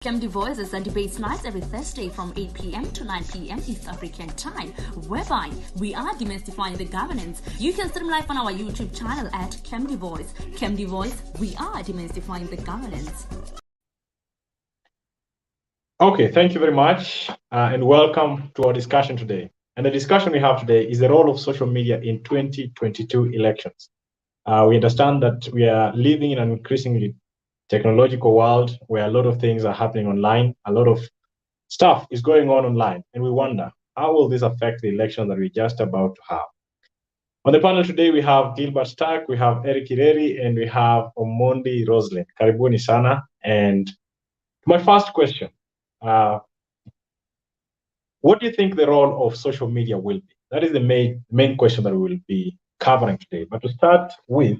KMD Voices and Debates Nights every Thursday from 8 p.m. to 9 p.m. East African Time, whereby we are demystifying the governance. You can stream live on our YouTube channel at KMD Voice. KMD Voice, we are demystifying the governance. Okay, thank you very much, and welcome to our discussion today. And the discussion we have today is the role of social media in 2022 elections. We understand that we are living in an increasingly technological world where a lot of things are happening online, a lot of stuff is going on online, and we wonder, how will this affect the election that we're just about to have? On the panel today, we have Gilbert Stark, we have Eric Ireri, and we have Omondi Roslyn. Karibuni sana. And my first question, what do you think the role of social media will be? That is the main question that we will be covering today. But to start with,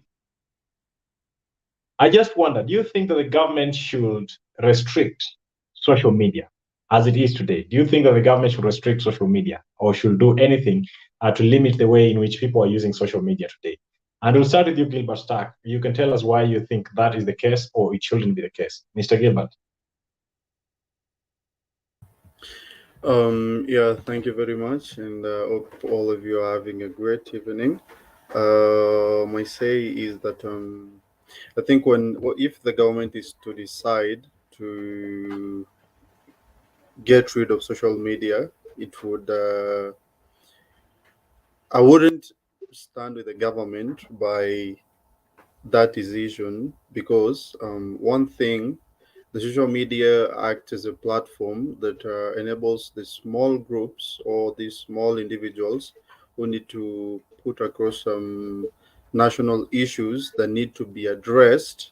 I just wonder, do you think that the government should restrict social media as it is today? Do you think that the government should restrict social media or should do anything to limit the way in which people are using social media today? And we'll start with you, Gilbert Stark. You can tell us why you think that is the case or it shouldn't be the case. Mr. Gilbert. Yeah, thank you very much, and hope all of you are having a great evening. My say is that I think if the government is to decide to get rid of social media, it would. I wouldn't stand with the government by that decision because one thing. The social media acts as a platform that enables the small groups or these small individuals who need to put across some national issues that need to be addressed.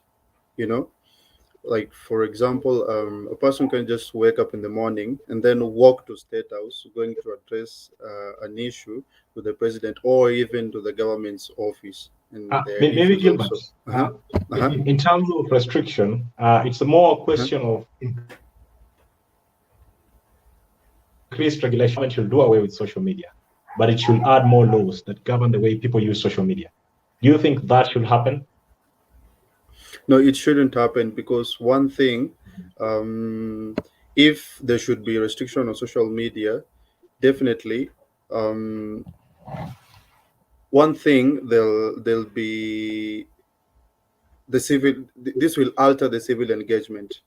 Like for example, a person can just wake up in the morning and then walk to State House, going to address an issue to the president or even to the government's office. And maybe Gilbert, in terms of restriction, it's more a question of increased regulation. Government should do away with social media, but it should add more laws that govern the way people use social media. Do you think that should happen? No, it shouldn't happen because one thing, if there should be restriction on social media, definitely, one thing there'll be the civil. This will alter the civil engagement,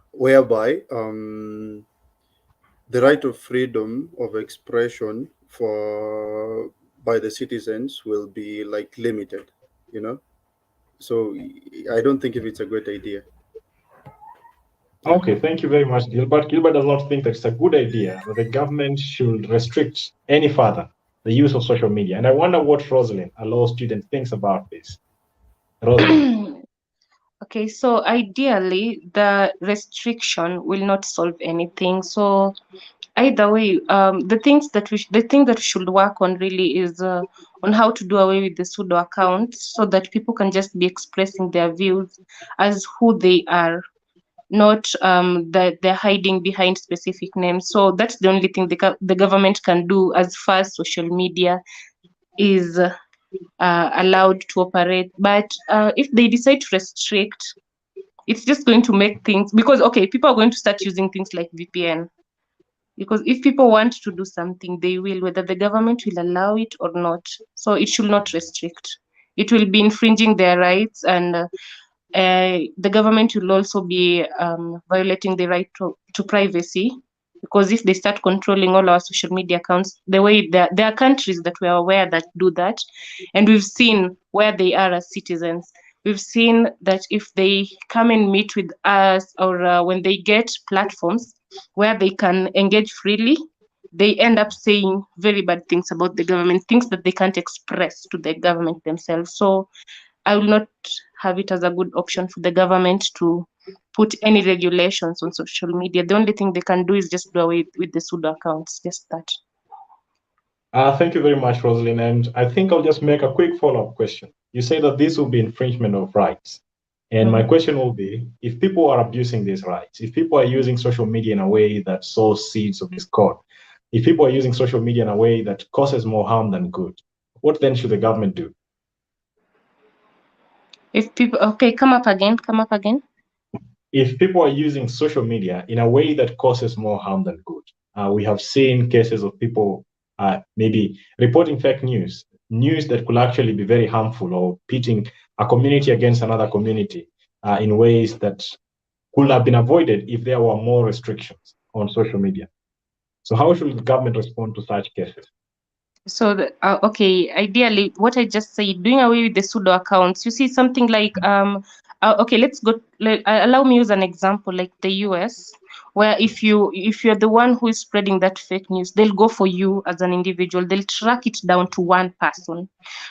whereby the right of freedom of expression by the citizens will be like limited. So I don't think if it's a great idea. Okay, thank you very much, Gilbert. Gilbert does not think that it's a good idea that the government should restrict any further the use of social media. And I wonder what Roslyn, a law student, thinks about this. Roslyn. Okay, so ideally, the restriction will not solve anything. So either way, the thing that we should work on really is on how to do away with the pseudo accounts so that people can just be expressing their views as who they are, not that they're hiding behind specific names. So that's the only thing the government can do as far as social media is allowed to operate. But if they decide to restrict, it's just going to make things, because people are going to start using things like VPN, because if people want to do something, they will, whether the government will allow it or not. So it should not restrict. It will be infringing their rights, and the government will also be violating the right to privacy, because if they start controlling all our social media accounts, the way there are countries that we are aware that do that, and we've seen where they are as citizens. We've seen that if they come and meet with us, or when they get platforms where they can engage freely, they end up saying very bad things about the government, things that they can't express to the government themselves. So I will not have it as a good option for the government to put any regulations on social media. The only thing they can do is just do away with the pseudo accounts, just that. Thank you very much, Roslyn. And I think I'll just make a quick follow-up question. You say that this will be infringement of rights. And my question will be, if people are abusing these rights, if people are using social media in a way that sows seeds of discord, if people are using social media in a way that causes more harm than good, what then should the government do? If people, come up again. if people are using social media in a way that causes more harm than good. We have seen cases of people maybe reporting fake news, news that could actually be very harmful, or pitting a community against another community in ways that could have been avoided if there were more restrictions on social media. So how should the government respond to such cases? So, okay, ideally, what I just said, doing away with the pseudo accounts. You see something like, okay, let's go. Allow me use an example, like the US, where if you're the one who is spreading that fake news, they'll go for you as an individual. They'll track it down to one person,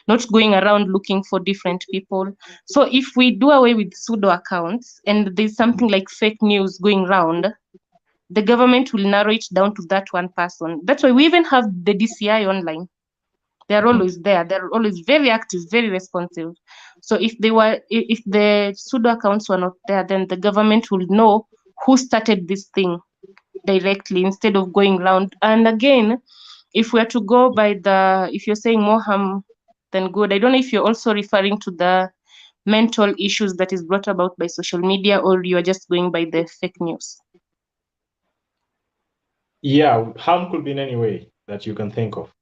not going around looking for different people. So if we do away with pseudo accounts and there's something like fake news going around, the government will narrow it down to that one person. That's why we even have the DCI online. They're always there. They're always very active, very responsive. So if the pseudo accounts were not there, then the government will know who started this thing directly instead of going around. And again, if we are to go by if you're saying more harm than good, I don't know if you're also referring to the mental issues that is brought about by social media, or you are just going by the fake news. Yeah, harm could be in any way that you can think of.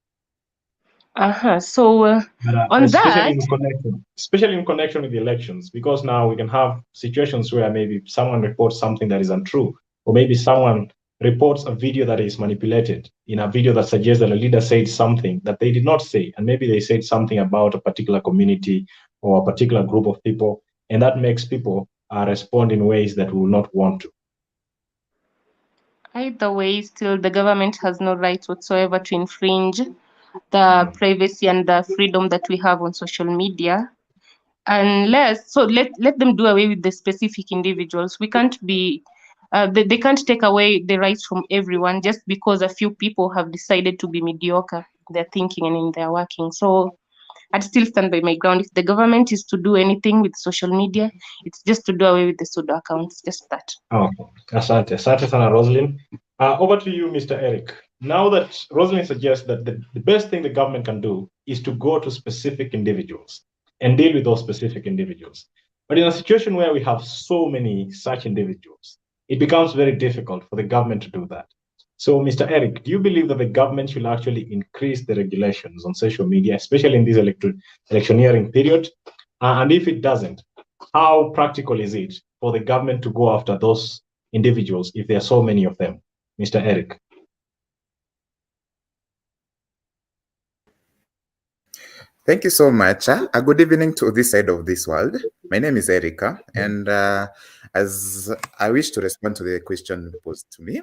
So on especially that, especially in connection with the elections, because now we can have situations where maybe someone reports something that is untrue, or maybe someone reports a video that is manipulated, in a video that suggests that a leader said something that they did not say, and maybe they said something about a particular community or a particular group of people, and that makes people respond in ways that we will not want to. either way, still the government has no right whatsoever to infringe the privacy and the freedom that we have on social media, unless, so let them do away with the specific individuals. We can't be they can't take away the rights from everyone just because a few people have decided to be mediocre in their thinking and in their working. So I'd still stand by my ground. If the government is to do anything with social media, it's just to do away with the pseudo accounts, just that. Oh, asante sana, Rosalind. Over to you, Mr. Eric. Now that Rosalind suggests that the best thing the government can do is to go to specific individuals and deal with those specific individuals. But in a situation where we have so many such individuals, it becomes very difficult for the government to do that. So, Mr. Eric, do you believe that the government should actually increase the regulations on social media, especially in this electioneering period? And if it doesn't, how practical is it for the government to go after those individuals if there are so many of them? Mr. Eric. Thank you so much. A good evening to this side of this world. My name is Erica, and as I wish to respond to the question posed to me.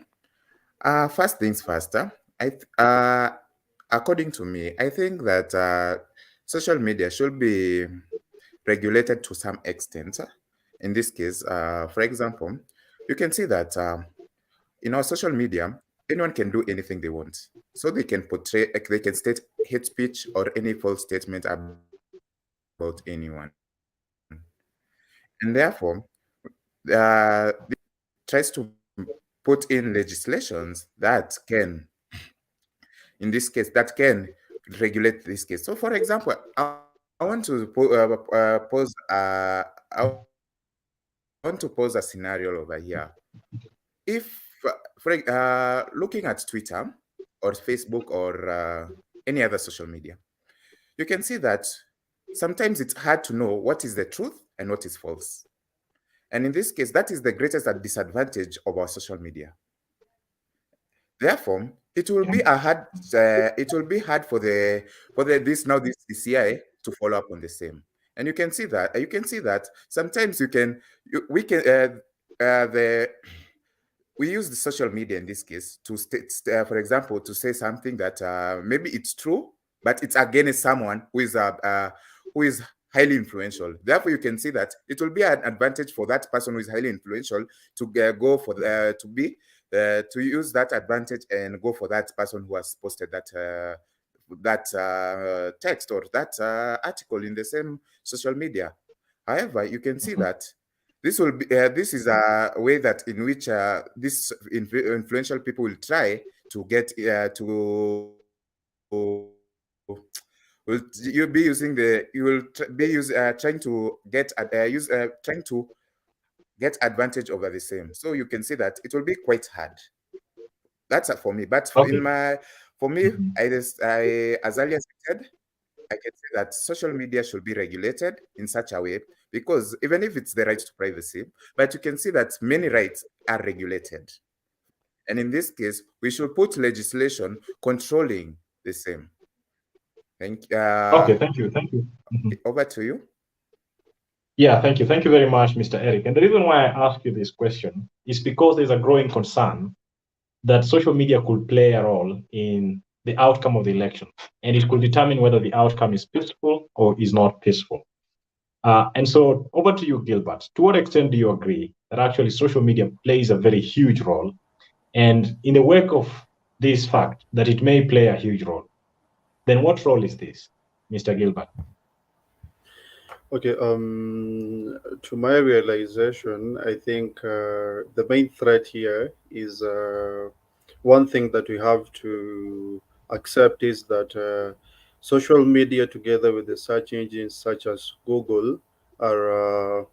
First things first, according to me, I think that social media should be regulated to some extent. In this case, for example, you can see that in our social media, anyone can do anything they want. So they can portray, they can state hate speech or any false statement about anyone. And therefore, it tries to put in legislations that can, in this case, that can regulate this case. So, for example, I want to pose a scenario over here. If, looking at Twitter or Facebook or any other social media, you can see that sometimes it's hard to know what is the truth and what is false. And in this case, that is the greatest disadvantage of our social media. Therefore, it will be hard for this DCI to follow up on the same. And you can see that sometimes we use the social media in this case to state, for example, to say something that maybe it's true, but it's against someone who is highly influential. Therefore, you can see that it will be an advantage for that person who is highly influential to go for to use that advantage and go for that person who has posted that text or that article in the same social media. However, you can see that this is a way that in which these influential people will try to get you'll be using trying to get trying to get advantage over the same. So you can see that it will be quite hard. That's for me. But Okay. for me, as earlier said, I can say that social media should be regulated in such a way, because even if it's the right to privacy, but you can see that many rights are regulated. And in this case, we should put legislation controlling the same. Thank you. Okay, thank you. Over to you. Yeah, thank you. Thank you very much, Mr. Eric. And the reason why I ask you this question is because there's a growing concern that social media could play a role in the outcome of the election, and it could determine whether the outcome is peaceful or is not peaceful. And so over to you, Gilbert. To what extent do you agree that actually social media plays a very huge role? And in the wake of this fact that it may play a huge role, then what role is this, Mr. Gilbert? Okay, to my realization, I think the main threat here is one thing that we have to accept is that social media, together with the search engines such as Google, are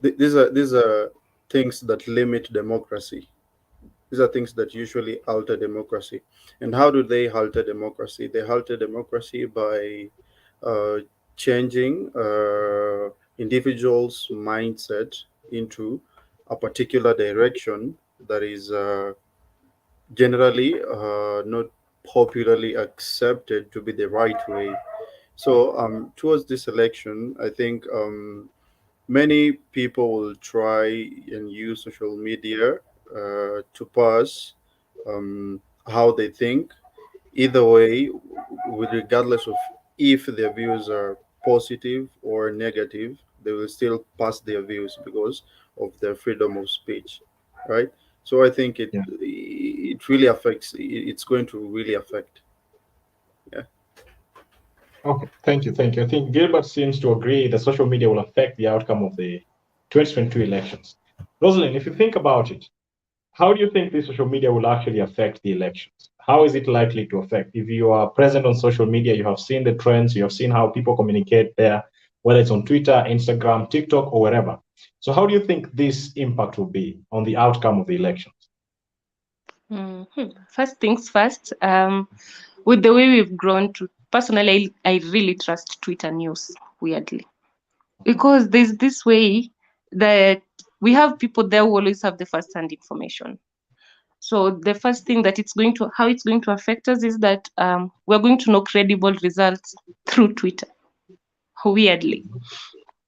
these are things that limit democracy. These are things that usually alter democracy. And how do they alter democracy? They alter democracy by uh, changing individuals' mindset into a particular direction that is generally not popularly accepted to be the right way. So, towards this election, I think many people will try and use social media to pass how they think. Either way, with regardless of if their views are positive or negative, they will still pass their views because of their freedom of speech, right? So I think Yeah. it really affects. It's going to really affect. Yeah. Okay, thank you. I think Gilbert seems to agree that social media will affect the outcome of the 2022 elections. Rosalind, if you think about it, how do you think the social media will actually affect the elections? How is it likely to affect? If you are present on social media, you have seen the trends, you have seen how people communicate there, whether it's on Twitter, Instagram, TikTok, or wherever. So how do you think this impact will be on the outcome of the elections? First things first, with the way we've grown to, personally, I really trust Twitter news, weirdly. Because there's this way that we have people there who always have the first-hand information. So the first thing that how it's going to affect us is that we're going to know credible results through Twitter, weirdly.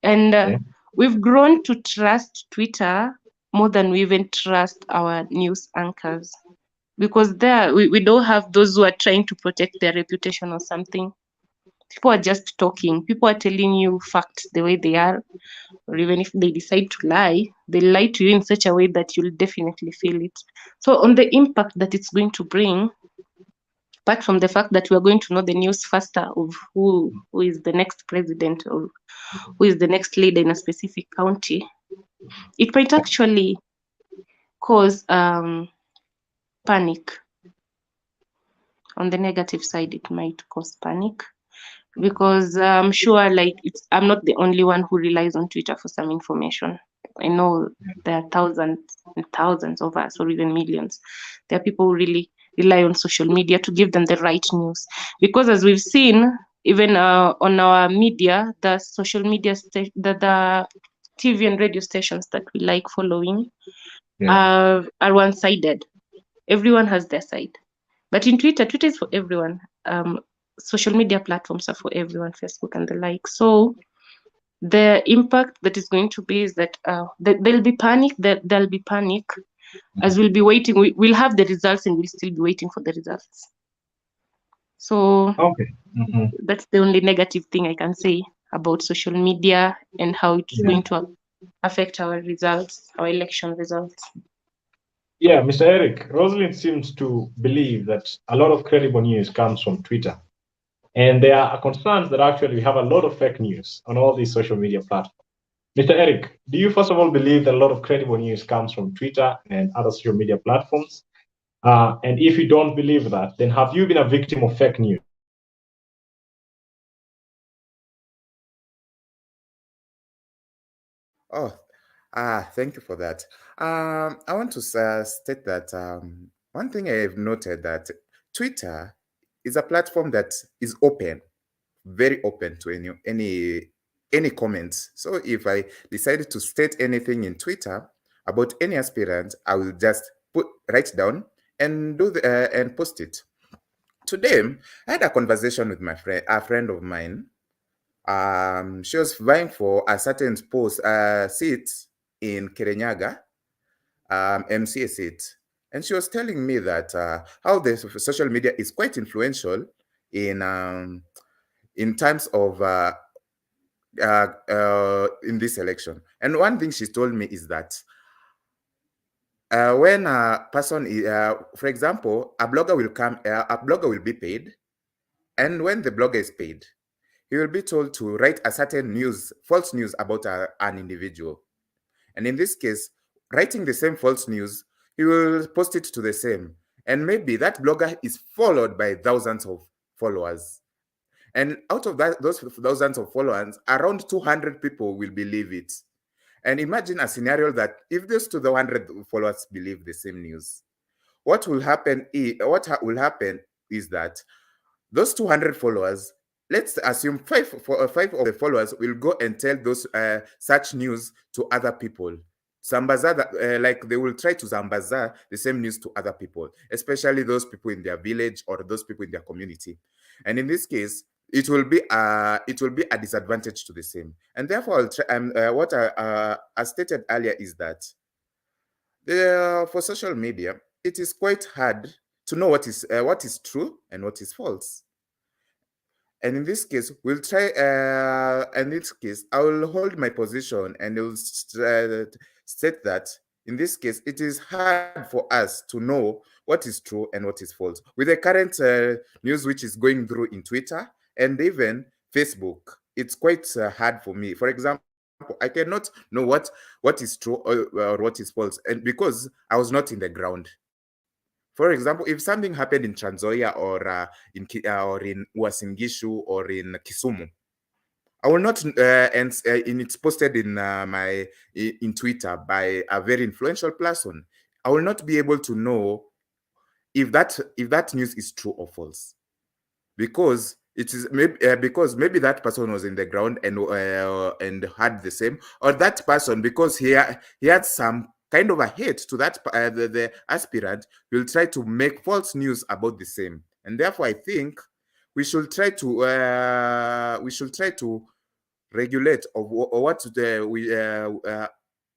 And we've grown to trust Twitter more than we even trust our news anchors. Because there, we don't have those who are trying to protect their reputation or something. People are just talking. People are telling you facts the way they are. Or even if they decide to lie, they lie to you in such a way that you'll definitely feel it. So on the impact that it's going to bring, apart from the fact that we are going to know the news faster of who is the next president or who is the next leader in a specific county, it might actually cause panic. On the negative side, it might cause panic, because I'm sure I'm not the only one who relies on Twitter for some information. I know there are thousands and thousands of us, or even millions. There are people who really rely on social media to give them the right news. Because as we've seen, even on our media, the social media, the TV and radio stations that we like following are one-sided. Everyone has their side. But in Twitter is for everyone. Social media platforms are for everyone, Facebook and the like. So the impact that is going to be is that there'll be panic. There'll be panic as we'll be waiting. We'll have the results and we'll still be waiting for the results. So that's the only negative thing I can say about social media and how it's going to affect our results, our election results. Yeah, Mr. Eric, Rosalind seems to believe that a lot of credible news comes from Twitter. And there are concerns that actually we have a lot of fake news on all these social media platforms. Mr. Eric, do you first of all believe that a lot of credible news comes from Twitter and other social media platforms? And if you don't believe that, then have you been a victim of fake news? Oh, thank you for that. I want to state that one thing I have noted that Twitter is a platform that is open, very open to any comments. So if I decided to state anything in Twitter about any aspirant, I will just write down and do and post it. Today, I had a conversation with a friend of mine. She was vying for a certain seat in Kirinyaga, MCA seat. And she was telling me that how the social media is quite influential in terms of in this election. And one thing she told me is that when a person, for example, a blogger will be paid, and when the blogger is paid, he will be told to write a certain false news about an individual. And in this case, writing the same false news, he will post it to the same. And maybe that blogger is followed by thousands of followers. And out of those thousands of followers, around 200 people will believe it. And imagine a scenario that if those 200 followers believe the same news, what will happen is that those 200 followers, let's assume five of the followers will go and tell those such news to other people. Like they will try to zambaza the same news to other people, especially those people in their village or those people in their community. And in this case, it will be a disadvantage to the same. And therefore, what I stated earlier is that for social media, it is quite hard to know what is true and what is false. And in this case, we'll try. In this case, I will hold my position and will state that in this case, it is hard for us to know what is true and what is false with the current news which is going through in Twitter and even Facebook. It's quite hard for me. For example, I cannot know what is true or what is false, and because I was not in the ground. For example, if something happened in Trans Nzoia or in Uasin Gishu or in Kisumu, I will not, and it's posted in in Twitter by a very influential person. I will not be able to know if that news is true or false, because it is because maybe that person was in the ground and had the same, or that person, because he had some kind of a hate to that the aspirant, will try to make false news about the same. And therefore, I think we should try to regulate of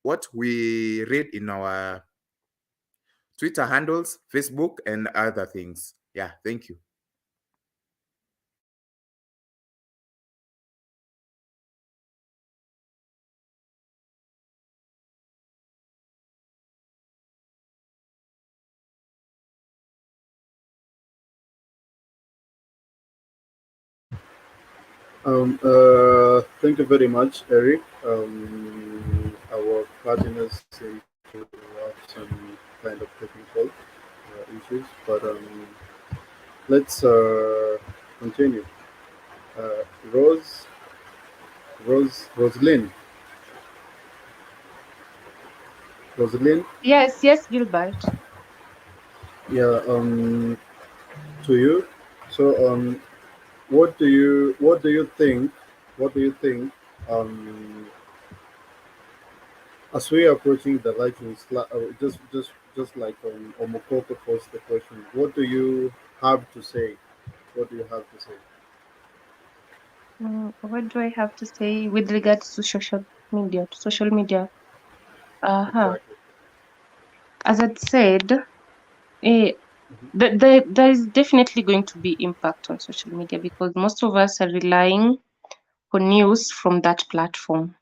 what we read in our Twitter handles, Facebook, and other things. Yeah, thank you. Thank you very much, Eric. Our partners seem to have some kind of technical issues, but let's continue. Uh, Rose, Rosalind. Rosalind? Yes, Gilbert. Yeah, to you. So, what do you think? Um, as we are approaching the lightning, just like Omokoko posed the question, what do you have to say? What do you have to say? What do I have to say with regards to social media? Exactly. As I said, there is definitely going to be impact on social media because most of us are relying for news from that platform.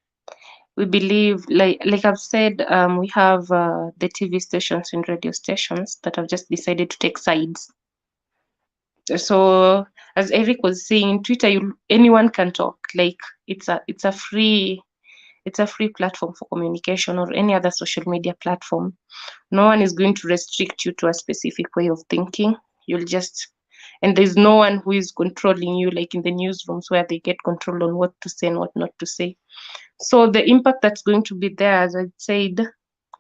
We believe, like I've said, we have the TV stations and radio stations that have just decided to take sides. So, as Eric was saying, Twitter, anyone can talk. Like it's a free platform for communication, or any other social media platform. No one is going to restrict you to a specific way of thinking. And there's no one who is controlling you, like in the newsrooms where they get control on what to say and what not to say. So the impact that's going to be there, as I said,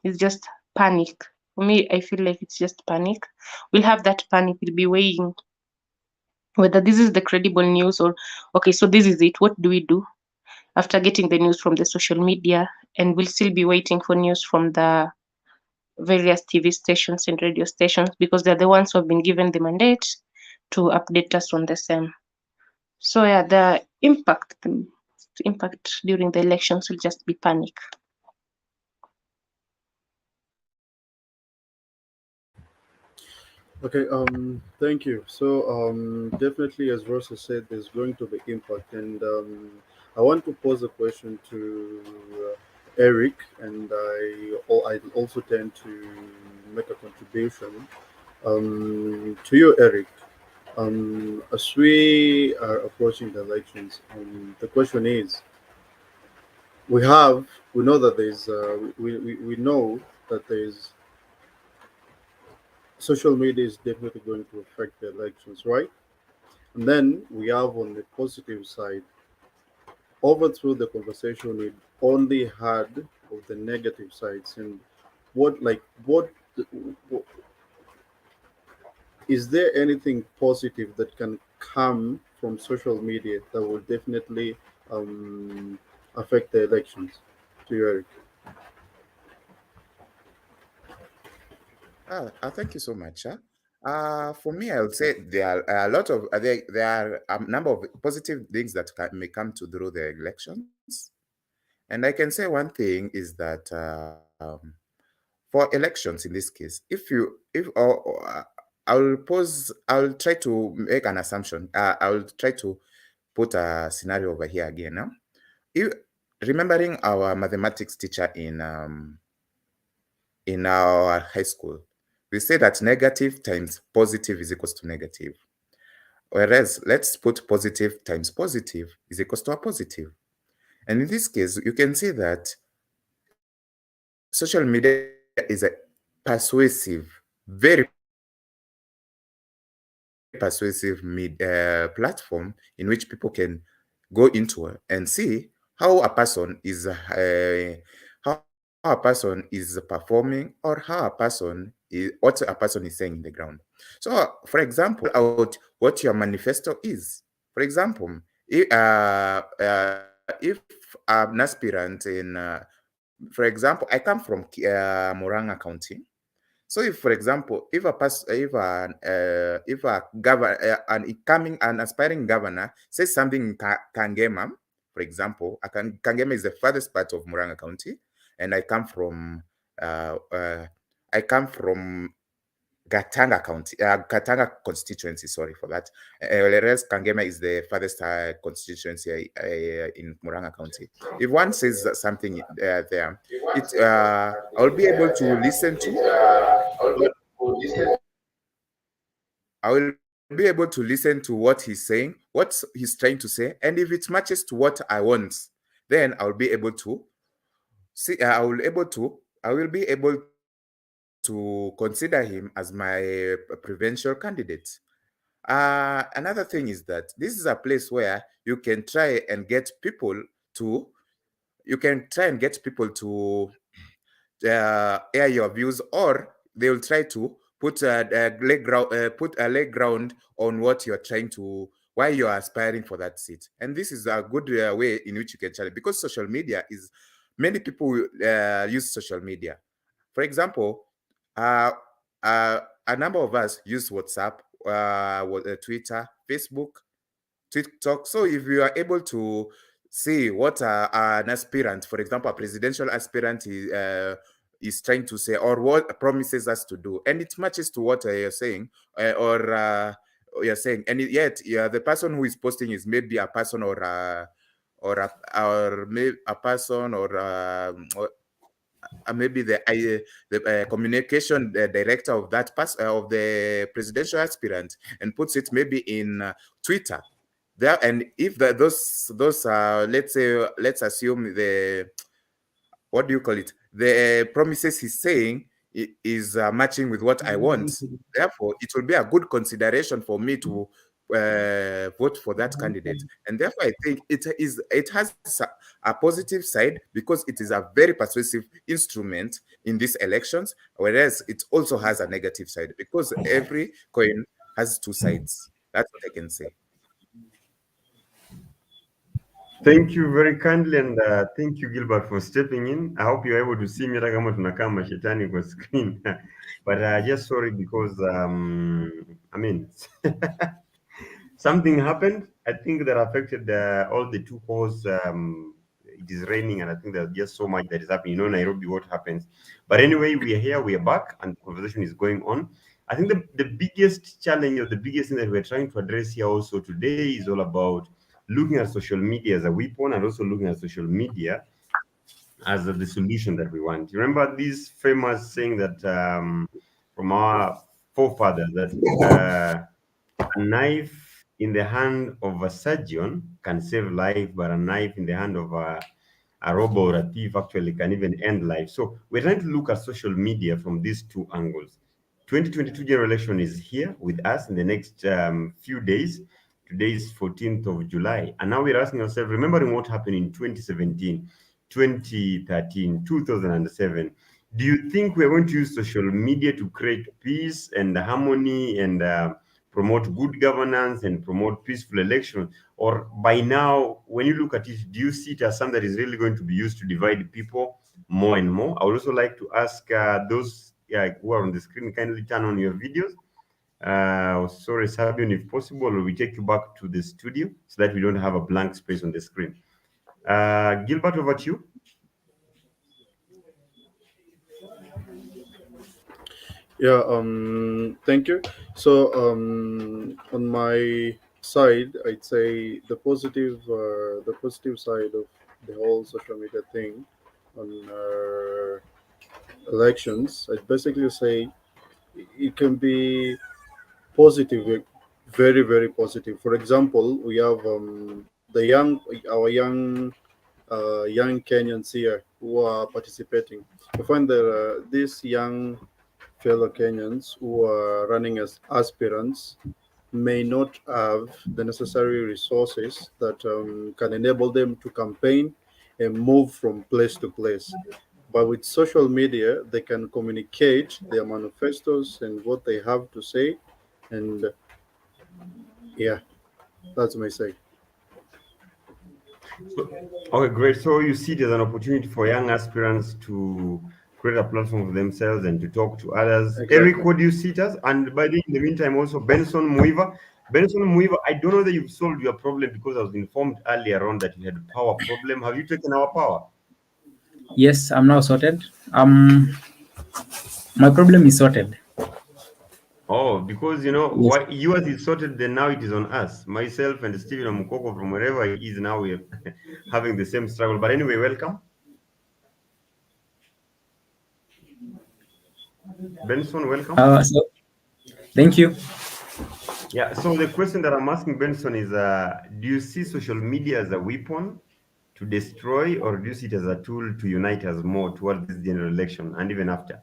is just panic. For me, I feel like it's just panic. We'll have that panic. We'll be weighing whether this is the credible news or, okay, so this is it. What do we do after getting the news from the social media? And we'll still be waiting for news from the various TV stations and radio stations because they're the ones who have been given the mandate to update us on the same. So yeah, the impact during the elections will just be panic. Okay, thank you. So, definitely, as Rosa said, there's going to be impact, and I want to pose a question to Eric, and I also tend to make a contribution. To you, Eric, as we are approaching the elections, the question is: we know that there's, we know that there's social media is definitely going to affect the elections, right? And then we have on the positive side, over through the conversation, we only had of the negative sides. And what is there anything positive that can come from social media that will definitely um, affect the elections? To you, Eric. Thank you so much. For me, I would say there are a lot of there are a number of positive things that may come to through the elections, and I can say one thing is that for elections in this case, I'll try to make an assumption. I'll try to put a scenario over here again. Now, if, remembering our mathematics teacher in our high school, we say that negative times positive is equals to negative. Whereas let's put positive times positive is equals to a positive. And in this case, you can see that social media is a persuasive, very persuasive platform in which people can go into and see how a person is how a person is performing or how a person is what a person is saying in the ground. So, for example, out what your manifesto is. For example, if I'm an aspirant in, for example, I come from Muranga County. So, if, for example, if a an aspiring governor says something in Kangema, for example, Kangema is the farthest part of Muranga County, and uh, uh, I come from Gatanga County, Gatanga constituency. Sorry for that. Whereas Kangema is the farthest constituency in Muranga County. If one says something there, I'll be able to listen to. I will be able to listen to what he's saying, what he's trying to say, and if it matches to what I want, then I'll be able to see. I will be able to consider him as my provincial candidate. Another thing is that this is a place where you can try and get people to air your views, or they will try to put a leg ground on what you're trying to, why you're aspiring for that seat. And this is a good way in which you can challenge, because social media is, many people use social media. For example, a number of us use WhatsApp, Twitter, Facebook, TikTok. So if you are able to see what an aspirant, for example, a presidential aspirant is trying to say, or what promises us to do, and it matches to what you're saying, or you're saying, and yet the person who is posting is maybe a person or maybe a person or maybe the communication director of that of the presidential aspirant, and puts it maybe in Twitter. There, and if those let's assume the, what do you call it, the promises he's saying is matching with what I want. Therefore, it will be a good consideration for me to vote for that candidate. And therefore, I think it has a positive side because it is a very persuasive instrument in these elections, whereas it also has a negative side because every coin has two sides. That's what I can say. Thank you very kindly, and thank you, Gilbert, for stepping in. I hope you're able to see me hata kama tunakaa mashetani kwa screen. But just sorry because, I mean, something happened. I think that affected all the two hosts. It is raining, and I think there's just so much that is happening. You know, Nairobi, what happens. But anyway, we are here, we are back, and the conversation is going on. I think the biggest challenge or the biggest thing that we're trying to address here also today is all about looking at social media as a weapon and also looking at social media as the solution that we want. You remember this famous saying that from our forefathers that a knife in the hand of a surgeon can save life, but a knife in the hand of a robber or a thief actually can even end life. So we're trying to look at social media from these two angles. 2022 general election is here with us in the next few days. Today is 14th of July. And now we're asking ourselves, remembering what happened in 2017, 2013, 2007, do you think we're going to use social media to create peace and harmony and promote good governance and promote peaceful elections? Or by now, when you look at it, do you see it as something that is really going to be used to divide people more and more? I would also like to ask those who are on the screen, kindly turn on your videos. Sorry, Sabian, if possible, we take you back to the studio so that we don't have a blank space on the screen. Gilbert, over to you. Yeah, thank you. So on my side, I'd say the positive side of the whole social media thing on elections, I'd basically say it can be positive, very very positive. For example, we have our young Kenyans here who are participating. I find that these young fellow Kenyans who are running as aspirants may not have the necessary resources that can enable them to campaign and move from place to place. But with social media, they can communicate their manifestos and what they have to say. And yeah, that's my say. Okay, great. So you see it as an opportunity for young aspirants to create a platform for themselves and to talk to others. Exactly. Eric, what do you see it as? And by the in the meantime, also Benson Muiva. Benson Muiva, I don't know that you've solved your problem because I was informed earlier on that you had a power problem. Have you taken our power? Yes, I'm now sorted. My problem is sorted. Oh, because you know what yours is sorted, then now it is on us. Myself and Stephen Mukoko from wherever he is now, we're having the same struggle. But anyway, welcome. Benson, welcome. Thank you. Yeah, so the question that I'm asking Benson is, do you see social media as a weapon to destroy, or do you see it as a tool to unite us more towards this general election and even after?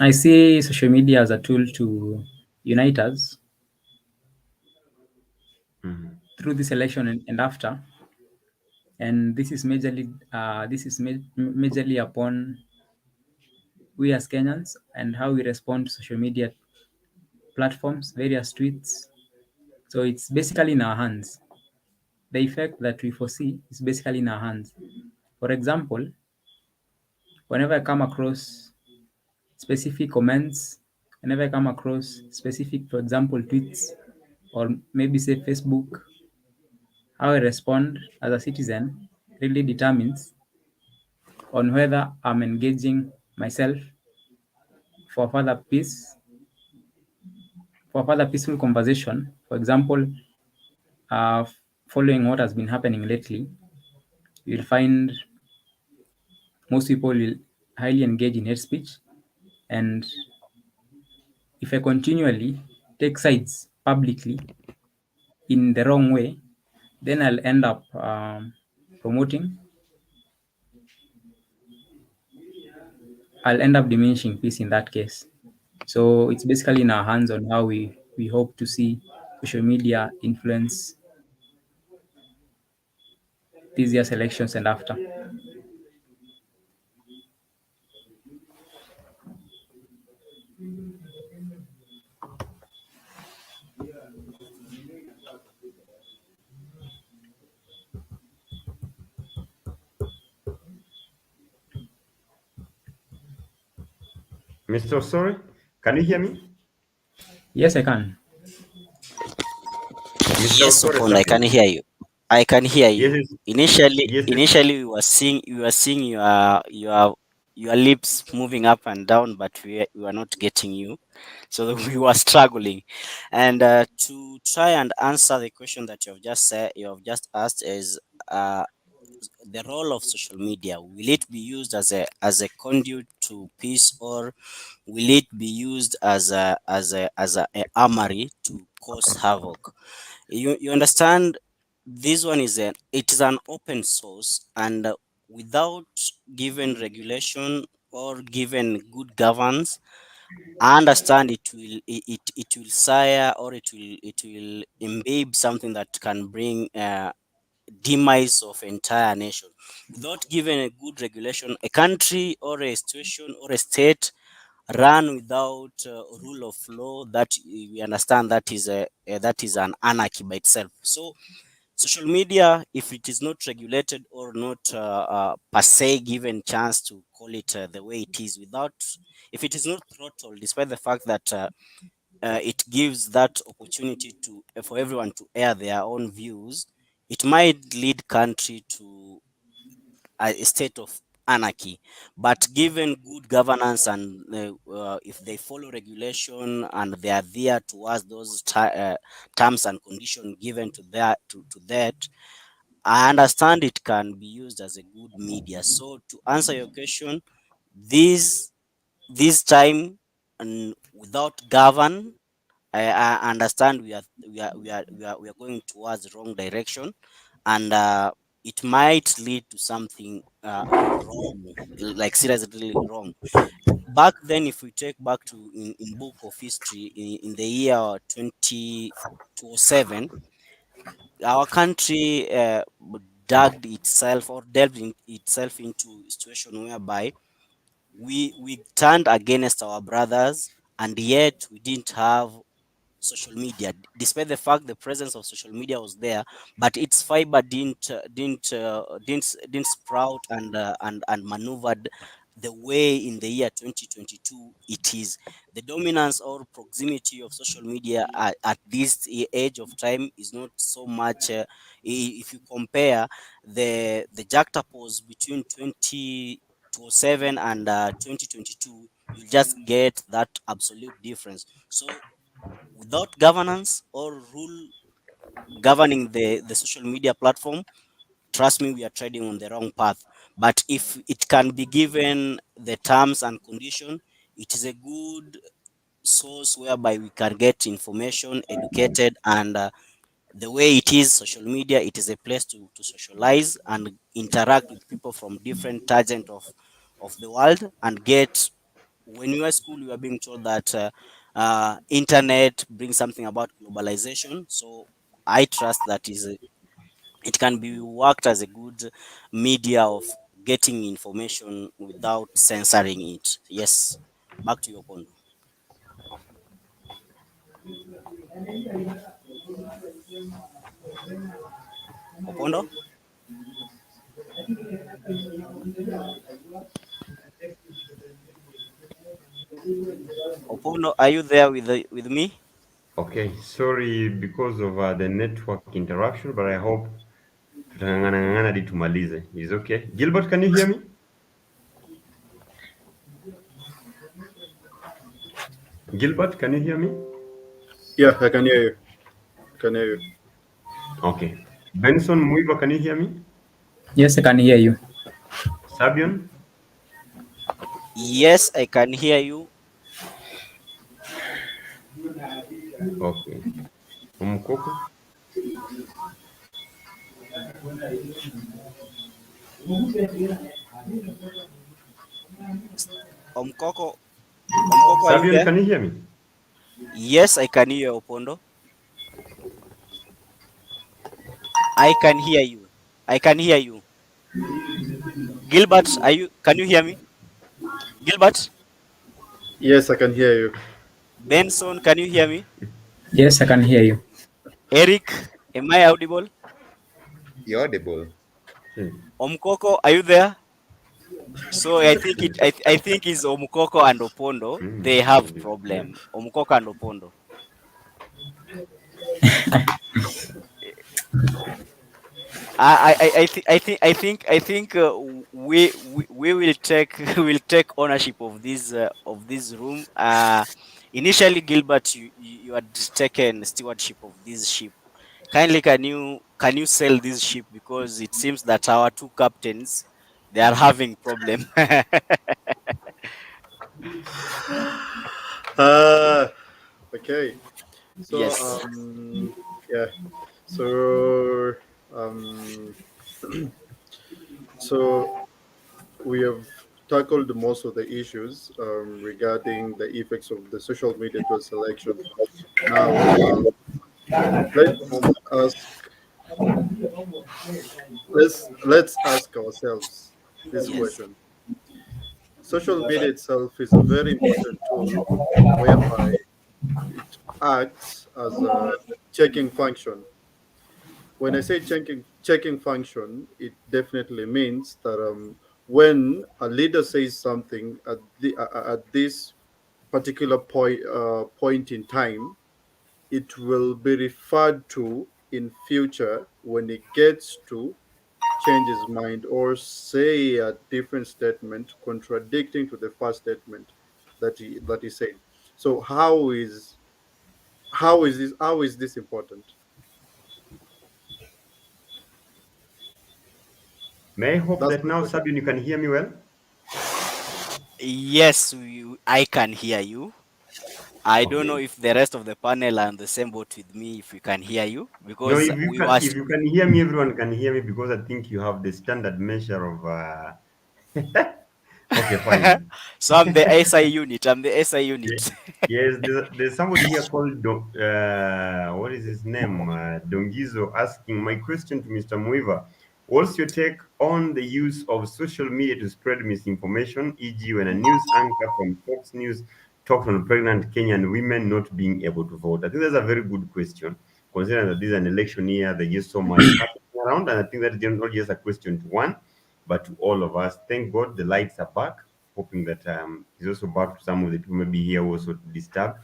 I see social media as a tool to unite us through this election and after. And this is majorly majorly upon we as Kenyans and how we respond to social media platforms, various tweets. So it's basically in our hands. The effect that we foresee is basically in our hands. For example, whenever I come across specific comments, whenever I come across specific, for example, tweets, or maybe say Facebook, how I respond as a citizen really determines on whether I'm engaging myself for further peace, for further peaceful conversation. For example, following what has been happening lately, you'll find most people will highly engage in hate speech. And if I continually take sides publicly in the wrong way, then I'll end up I'll end up diminishing peace in that case. So it's basically in our hands on how we hope to see social media influence these year's elections and after. Mr. Sorry, can you hear me? Yes, I can. Mr. Yes, Osore, Opon, I can hear you. I can hear you. Yes, Initially, yes, yes. initially we were seeing your lips moving up and down, but we were not getting you. So we were struggling. And to try and answer the question that you have just asked is uh, the role of social media. Will it be used as a conduit to peace, or will it be used as a armory to cause havoc? You understand, this one is it is an open source, and without given regulation or given good governance, I understand it will sire, or it will imbibe something that can bring demise of entire nation. Without given a good regulation, a country or a situation or a state run without rule of law, that we understand that is an anarchy by itself. So social media, if it is not regulated or not per se given chance to call it the way it is, without, if it is not throttled, despite the fact that it gives that opportunity to for everyone to air their own views, it might lead country to a state of anarchy. But given good governance, and if they follow regulation and they are there towards those terms and conditions given to that, I understand it can be used as a good media. So to answer your question, this time, and without govern, I understand we are going towards the wrong direction, and it might lead to something wrong, like seriously wrong. Back then, if we take back to in book of history, in the year 2007, our country dug itself or delved itself into a situation whereby we turned against our brothers, and yet we didn't have social media, despite the fact the presence of social media was there, but its fiber didn't sprout and maneuvered the way in the year 2022 it is. The dominance or proximity of social media at this age of time is not so much if you compare the juxtapose between 2007 and 2022, you just get that absolute difference. So without governance or rule governing the social media platform, trust me, we are treading on the wrong path. But if it can be given the terms and condition, it is a good source whereby we can get information, educated, and the way it is, social media, it is a place to socialize and interact with people from different tangent of the world, and get, when you were school, you are being told that internet brings something about globalization. So I trust that it can be worked as a good media of getting information without censoring it. Yes, back to your point. Opondo, Opondo, are you there with me? Okay, sorry because of the network interruption, but I hope tutang'ang'ana hadi tumalize. Is okay. Gilbert, can you hear me? Gilbert, can you hear me? Yeah, I can hear you. Can hear you. Okay. Benson Muiva, can you hear me? Yes, I can hear you. Sabian? Yes, I can hear you. Okay. Umkoko? Omkoko, Omkoko, are you Sabian, there? can you hear me? Yes, I can hear you, Opondo. I can hear you. I can hear you. Gilbert, can you hear me? Gilbert? Yes, I can hear you. Benson, can you hear me? Yes, I can hear you. Eric, am I audible? You're audible. Omkoko, are you there? So I think it's Omkoko and Opondo. They have problem. Omkoko and Opondo. I think we will take will take ownership of this room. Initially, Gilbert, you had taken stewardship of this ship. Kindly, can you sell this ship, because it seems that our two captains, they are having problem. Okay. So Yes. yeah. So um, so we have tackled most of the issues regarding the effects of the social media to a selection. Now, let's ask let's ask ourselves this Yes. question. Social media itself is a very important tool whereby it acts as a checking function. When I say checking function, it definitely means that when a leader says something at this particular point in time, it will be referred to in future when it gets to change his mind or say a different statement contradicting to the first statement that he said. So how is this important? May I hope That's that my now, question. Sabian, you can hear me well? Yes, I can hear you. I don't know Okay. if the rest of the panel are on the same boat with me, if we can hear you, No, because we were. if you can hear me, everyone can hear me because I think you have the standard measure of. Okay, fine. So I'm the SI unit. I'm the SI Ye- unit. Yes, there's somebody here called what is his name? Dongizo asking my question to Mr. Muiva. What's your take on the use of social media to spread misinformation, e.g., when a news anchor from Fox News talks on pregnant Kenyan women not being able to vote? I think that's a very good question, considering that this is an election year, there's just so much happening around, and I think that's not just a question to one, but to all of us. Thank God the lights are back, hoping that he's also back to some of the people maybe here also to disturb.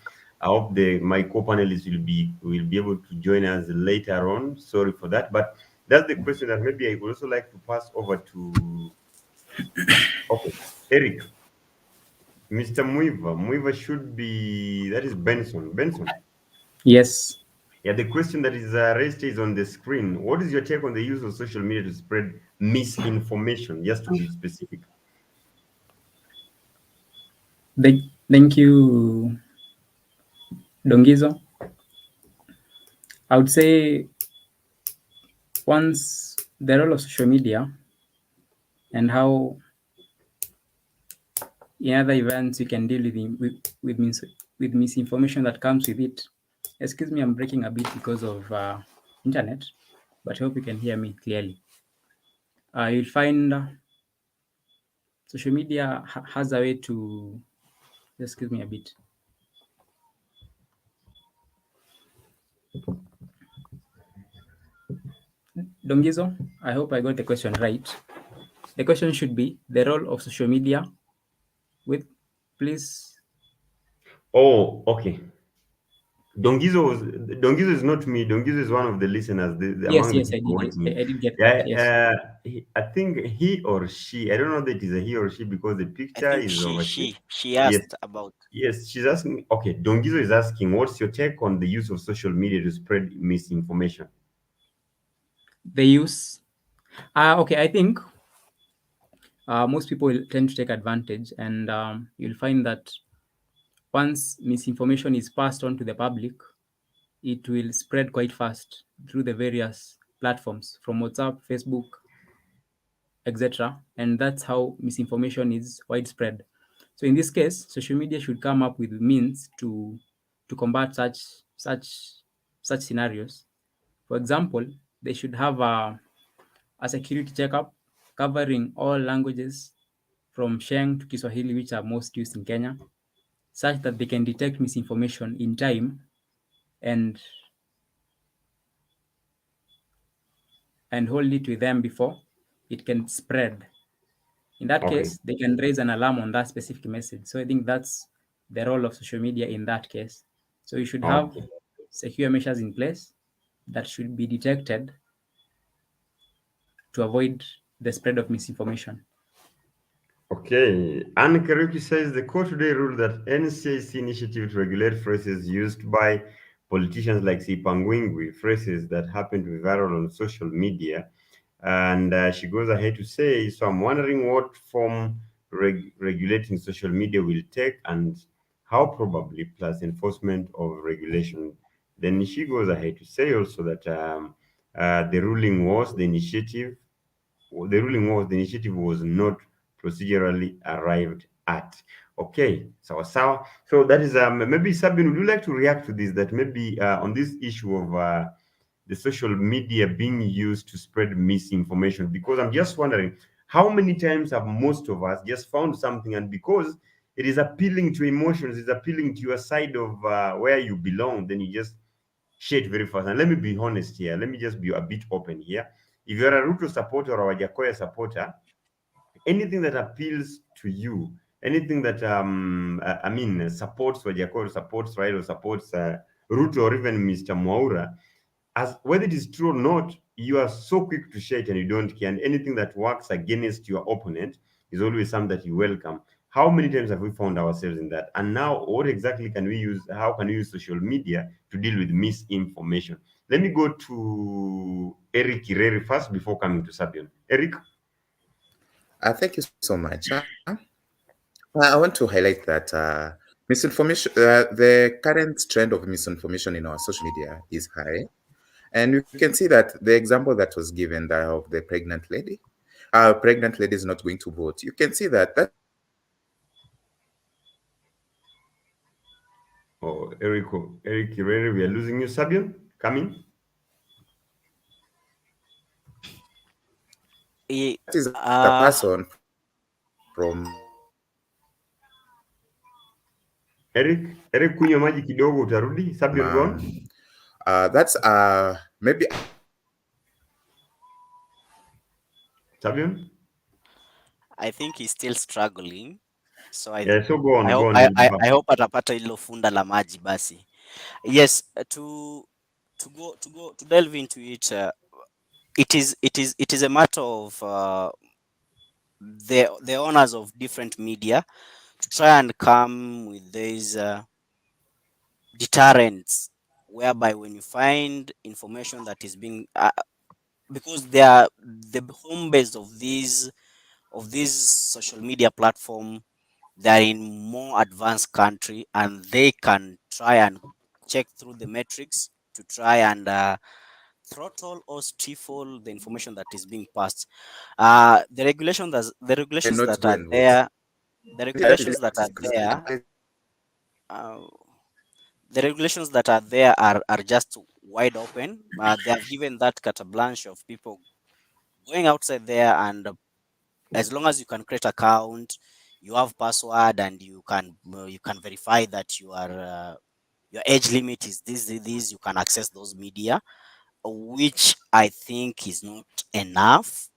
I hope my co-panelists will be able to join us later on. Sorry for that, but that's the question that maybe I would also like to pass over to okay, Eric. Mr. Muiva should be, that is Benson. Benson. Yes. Yeah, the question that is raised is on the screen. What is your take on the use of social media to spread misinformation? Just to be specific. Thank you, Dongizo. I would say once the role of social media and how in other events you can deal with misinformation that comes with it. Excuse me, I'm breaking a bit because of internet, but I hope you can hear me clearly. You'll find social media has a way to, just give me a bit. Dongizo, I hope I got the question right. The question should be the role of social media with, please. Oh, okay. Dongizo is not me. Dongizo is one of the listeners Yes, among the yes, people watching. I did get that. Yes. Yeah, I think he or she. I don't know that it is a he or she because the I picture think is of a she. she Yes, asked about. yes. She's asking. Okay, Dongizo is asking, what's your take on the use of social media to spread misinformation? The use. Okay, I think most people will tend to take advantage, and you'll find that once misinformation is passed on to the public, it will spread quite fast through the various platforms from WhatsApp, Facebook, etc. And that's how misinformation is widespread. So in this case, social media should come up with means to combat such scenarios. For example, they should have a security checkup covering all languages from Sheng to Kiswahili, which are most used in Kenya, such that they can detect misinformation in time and hold it with them before it can spread. In that Okay. case, they can raise an alarm on that specific message. So I think that's the role of social media in that case. So you should have Okay. secure measures in place that should be detected to avoid the spread of misinformation. Okay. Anne Karuki says the court today ruled that NCIC initiative to regulate phrases used by politicians like Sipangwingwi, phrases that happen to be viral on social media. And she goes ahead to say, so I'm wondering what form regulating social media will take and how probably plus enforcement of regulation. Then she goes ahead to say also that the ruling was the initiative was not procedurally arrived at. Okay, sawa. So that is maybe Sabine, would you like to react to this? That maybe on this issue of the social media being used to spread misinformation, because I'm just wondering how many times have most of us just found something, and because it is appealing to emotions, it's appealing to your side of where you belong, then you just share it very fast. And let me be honest here. Let me just be a bit open here. If you're a Ruto supporter or a Jakoya supporter, anything that appeals to you, anything that supports Wajakoya, supports Raila, supports Ruto, or even Mr. Mwaura, as whether it is true or not, you are so quick to share it and you don't care. And anything that works against your opponent is always something that you welcome. How many times have we found ourselves in that? And now, what exactly can we use? How can we use social media to deal with misinformation? Let me go to Eric Kireri first before coming to Sabian. Eric? Thank you so much. I want to highlight that misinformation, the current trend of misinformation in our social media is high. And you can see that the example that was given of the pregnant lady is not going to vote. You can see that Oh, Eric Kireri, we are losing you. Sabian, coming. That is the person from Eric, kunywa maji kidogo utarudi. Sabian, go on. That's maybe Sabian? I think he's still struggling. So So go on, I hope, go on. I hope atapata hilo funda la maji basi. Yes, to delve into it, it is a matter of the owners of different media to try and come with these deterrents, whereby when you find information that is being because they are the home base of these social media platform, they're in more advanced country and they can try and check through the metrics to try and throttle or stifle the information that is being passed. The regulations not that go are and vote. there, uh, the regulations that are there are just wide open. They have given that carte blanche of people going outside there, and as long as you can create account, you have password, and you can verify that your age limit is this, you can access those media, which I think is not enough.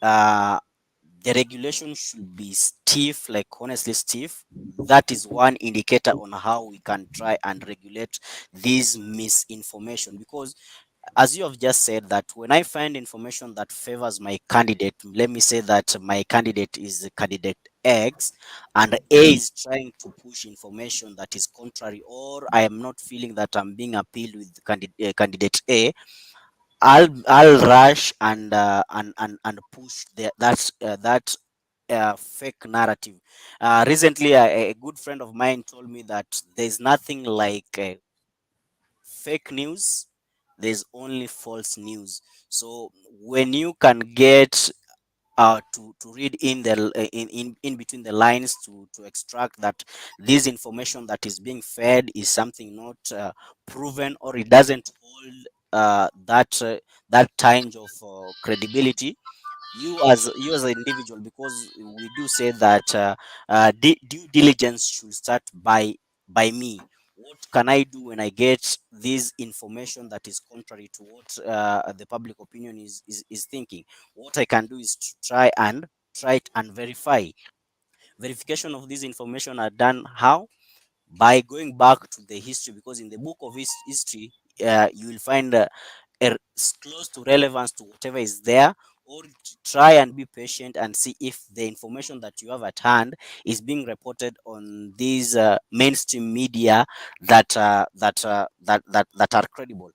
The regulation should be stiff, like honestly stiff. That is one indicator on how we can try and regulate this misinformation, because as you have just said, that when I find information that favors my candidate, let me say that my candidate is candidate X, and A is trying to push information that is contrary, or I am not feeling that I'm being appealed with candidate A, I'll rush and push that fake narrative. Recently, a good friend of mine told me that there's nothing like fake news, there's only false news. So when you can get to read in the in between the lines to extract that this information that is being fed is something not proven, or it doesn't hold that kind of credibility. You as an individual, because we do say that due diligence should start by me. What can I do when I get this information that is contrary to what the public opinion is thinking? What I can do is to try it and verify. Verification of this information are done how? By going back to the history, because in the book of history, you will find close to relevance to whatever is there, or try and be patient and see if the information that you have at hand is being reported on these mainstream media that are credible.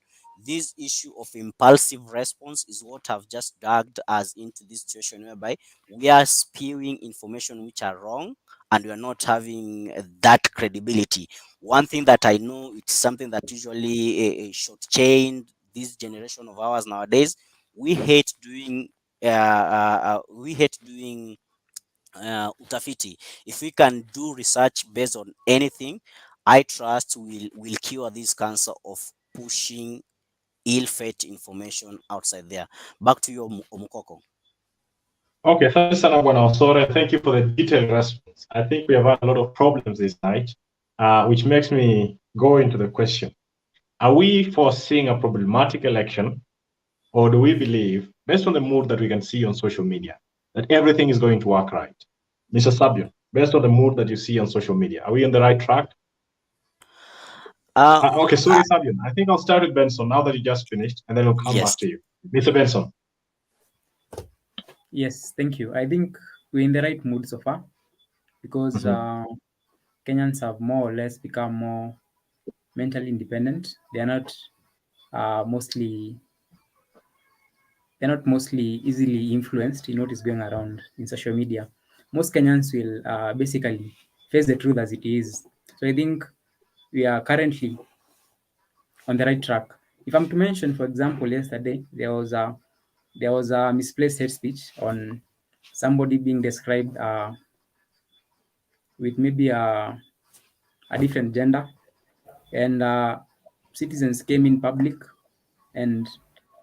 This issue of impulsive response is what have just dragged us into this situation whereby we are spewing information which are wrong, and we are not having that credibility. One thing that I know, it's something that usually shortchanged this generation of ours nowadays. We hate doing utafiti. If we can do research based on anything, I trust will cure this cancer of pushing ill-fate information outside there. Back to you, Omukoko. Okay, thanks, Sanabwana Osore. Thank you for the detailed response. I think we have had a lot of problems this night, which makes me go into the question. Are we foreseeing a problematic election, or do we believe, based on the mood that we can see on social media, that everything is going to work right? Mr. Sabian, based on the mood that you see on social media, are we on the right track? Okay, sorry, Sabian. I think I'll start with Benson now that you just finished, and then we'll come back to you. Mr. Benson. Yes, thank you. I think we're in the right mood so far, because Kenyans have more or less become more mentally independent. They are not mostly easily influenced in what is going around in social media. Most Kenyans will basically face the truth as it is. So I think we are currently on the right track. If I'm to mention, for example, yesterday there was a misplaced hate speech on somebody being described with maybe a different gender, and citizens came in public and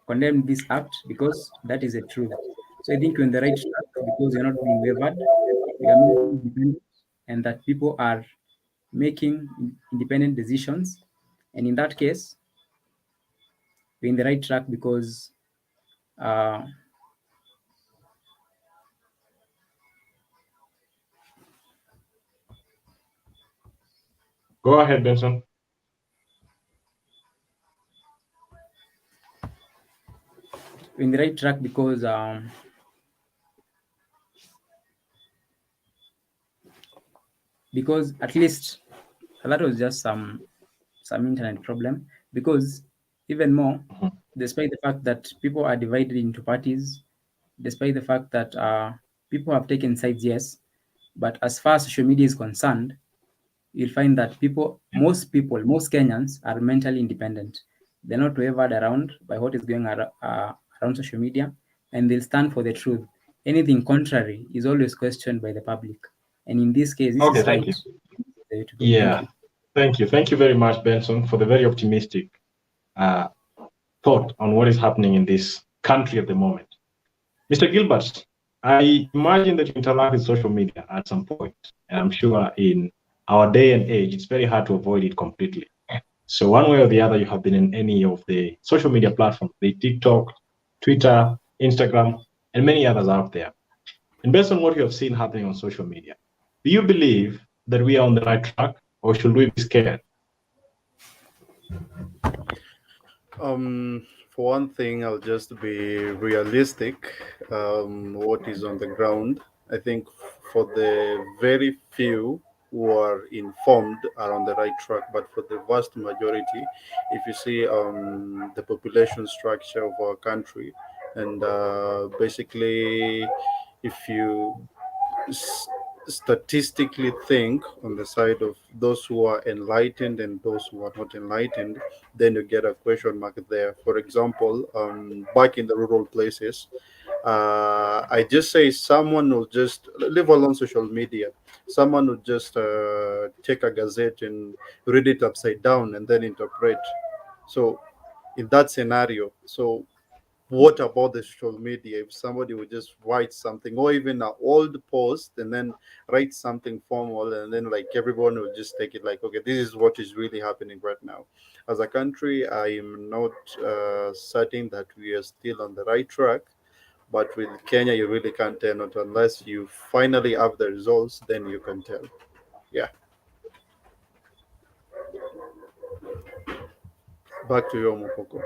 condemned this act because that is the truth. So I think we're on the right track because we're not being wavered, we are making independent, and that people are making independent decisions. And in that case, we're in the right track because go ahead, Benson. We're in the right track because at least that was just some internet problem. Because even more, despite the fact that people are divided into parties, despite the fact that people have taken sides, yes, but as far as social media is concerned, you'll find that most Kenyans are mentally independent. They're not wavered around by what is going around social media, and they'll stand for the truth. Anything contrary is always questioned by the public. And in this case, this is thank right. You. Yeah, thank you. Thank you very much, Benson, for the very optimistic thought on what is happening in this country at the moment. Mr. Gilbert, I imagine that you interact with social media at some point, and I'm sure in our day and age, it's very hard to avoid it completely. So one way or the other, you have been in any of the social media platforms, the TikTok, Twitter, Instagram, and many others out there. And based on what you have seen happening on social media, do you believe that we are on the right track, or should we be scared? For one thing, I'll just be realistic. What is on the ground? I think for the very few who are informed are on the right track, but for the vast majority, if you see the population structure of our country, and basically, if you statistically think on the side of those who are enlightened and those who are not enlightened, then you get a question mark there. For example, back in the rural places, I just say someone will just leave alone social media. Someone will just take a gazette and read it upside down and then interpret. So in that scenario, so what about the social media? If somebody would just write something, or even an old post, and then write something formal, and then like everyone will just take it like, okay, this is what is really happening right now. As a country, I am not certain that we are still on the right track. But with Kenya, you really can't tell, not unless you finally have the results, then you can tell. Yeah. Back to you, Mokoko.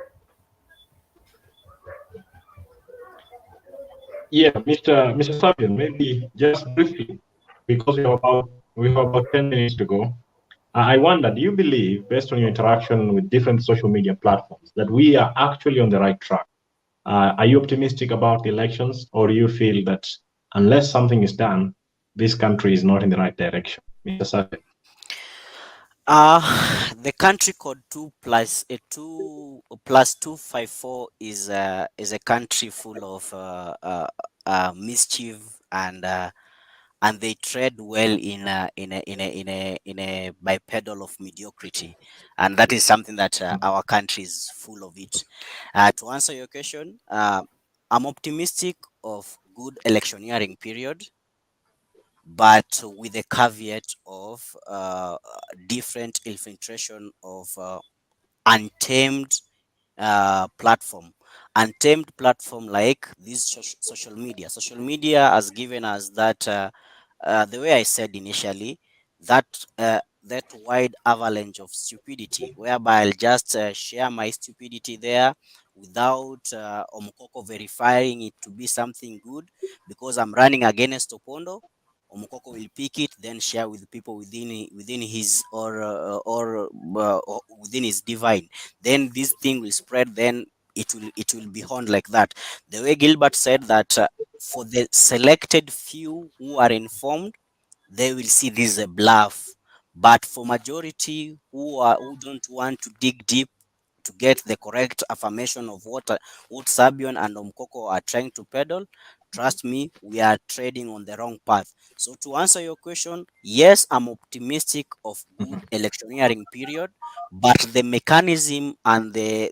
Yeah, Mr. Sabian, maybe just briefly, because we have about 10 minutes to go. I wonder, do you believe, based on your interaction with different social media platforms, that we are actually on the right track? Are you optimistic about the elections, or do you feel that unless something is done, this country is not in the right direction? Mr. Sabian. The country code 2+254 is a country full of mischief, and they tread well in a bipedal of mediocrity, and that is something that our country is full of it. To answer your question, I'm optimistic of good electioneering period, but with a caveat of different infiltration of untamed platform like this social media. Social media has given us that the way I said initially, that that wide avalanche of stupidity, whereby I'll just share my stupidity there without Omukoko verifying it to be something good, because I'm running against Opondo. Omukoko will pick it, then share with people within his or within his divine. Then this thing will spread. Then it will be honed like that. The way Gilbert said that for the selected few who are informed, they will see this as a bluff. But for majority who don't want to dig deep to get the correct affirmation of what Sabion and Omkoko are trying to peddle, trust me, we are trading on the wrong path. So to answer your question, yes, I'm optimistic of good electioneering period, but the mechanism and the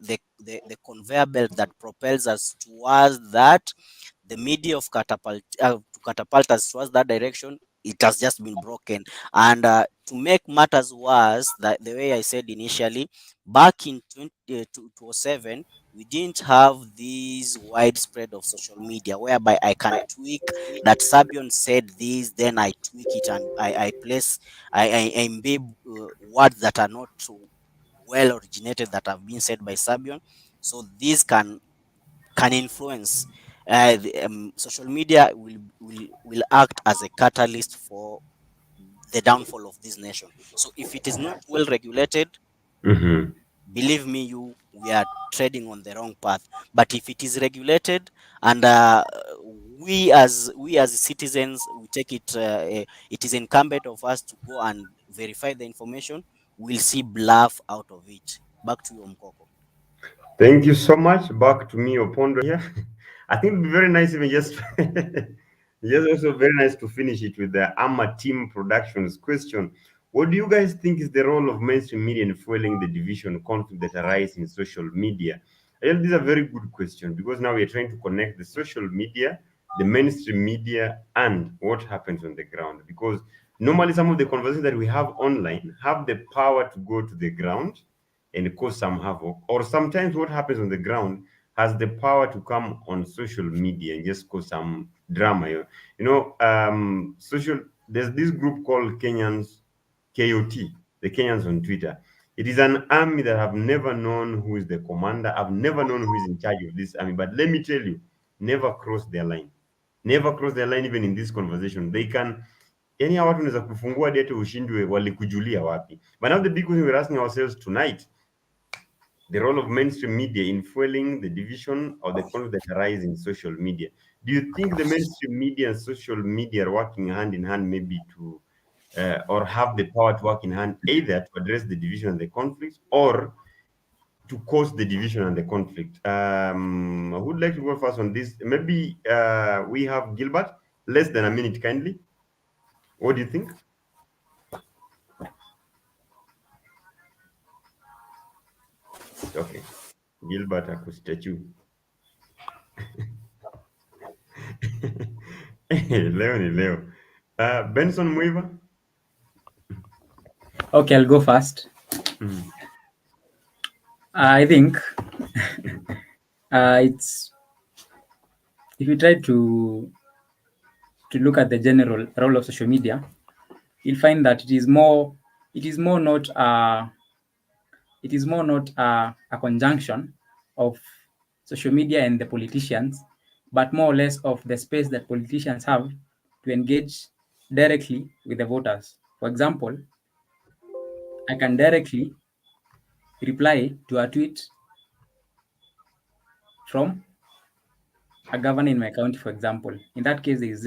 conveyor belt that propels us towards that, the media of to catapult us towards that direction, it has just been broken. And to make matters worse, that the way I said initially, back in 2007, we didn't have this widespread of social media whereby I can tweak that Sabion said this, then I tweak it and I imbibe words that are not well originated that have been said by Sabion. So this can influence. Social media will act as a catalyst for the downfall of this nation. So if it is not well regulated, Mhm. believe me, we are treading on the wrong path. But if it is regulated, and we as citizens, we take it, it is incumbent of us to go and verify the information. We'll see bluff out of it. Back to you, Mkoko. Thank you so much. Back to me, Opondo here. I think it'd be very nice even just just also very nice to finish it with the AMA Team Productions question. What do you guys think is the role of mainstream media in fueling the division conflict that arise in social media? I think this is a very good question, because now we are trying to connect the social media, the mainstream media, and what happens on the ground. Because normally some of the conversations that we have online have the power to go to the ground and cause some havoc, or sometimes what happens on the ground has the power to come on social media and just cause some drama. There's this group called Kenyans, KOT, the Kenyans on Twitter. It is an army that I've never known who is the commander. I've never known who is in charge of this army. But let me tell you, never cross their line. Never cross their line even in this conversation. They can, yani hawa watu wanaweza kufungua date ushindwe walikujulia wapi. But now the big question we're asking ourselves tonight, the role of mainstream media in fueling the division or the conflict that arise in social media. Do you think the mainstream media and social media are working hand in hand, maybe to or have the power to work in hand, either to address the division and the conflict, or to cause the division and the conflict. Who would like to go first on this? Maybe we have Gilbert. Less than a minute, kindly. What do you think? Okay, Gilbert akustatue. Leo ni Leo. Benson Muiva. Okay, I'll go first. I think it's, if you try to look at the general role of social media, you'll find that it is more not a conjunction of social media and the politicians, but more or less of the space that politicians have to engage directly with the voters. For example, I can directly reply to a tweet from a governor in my county, for example. In that case, there is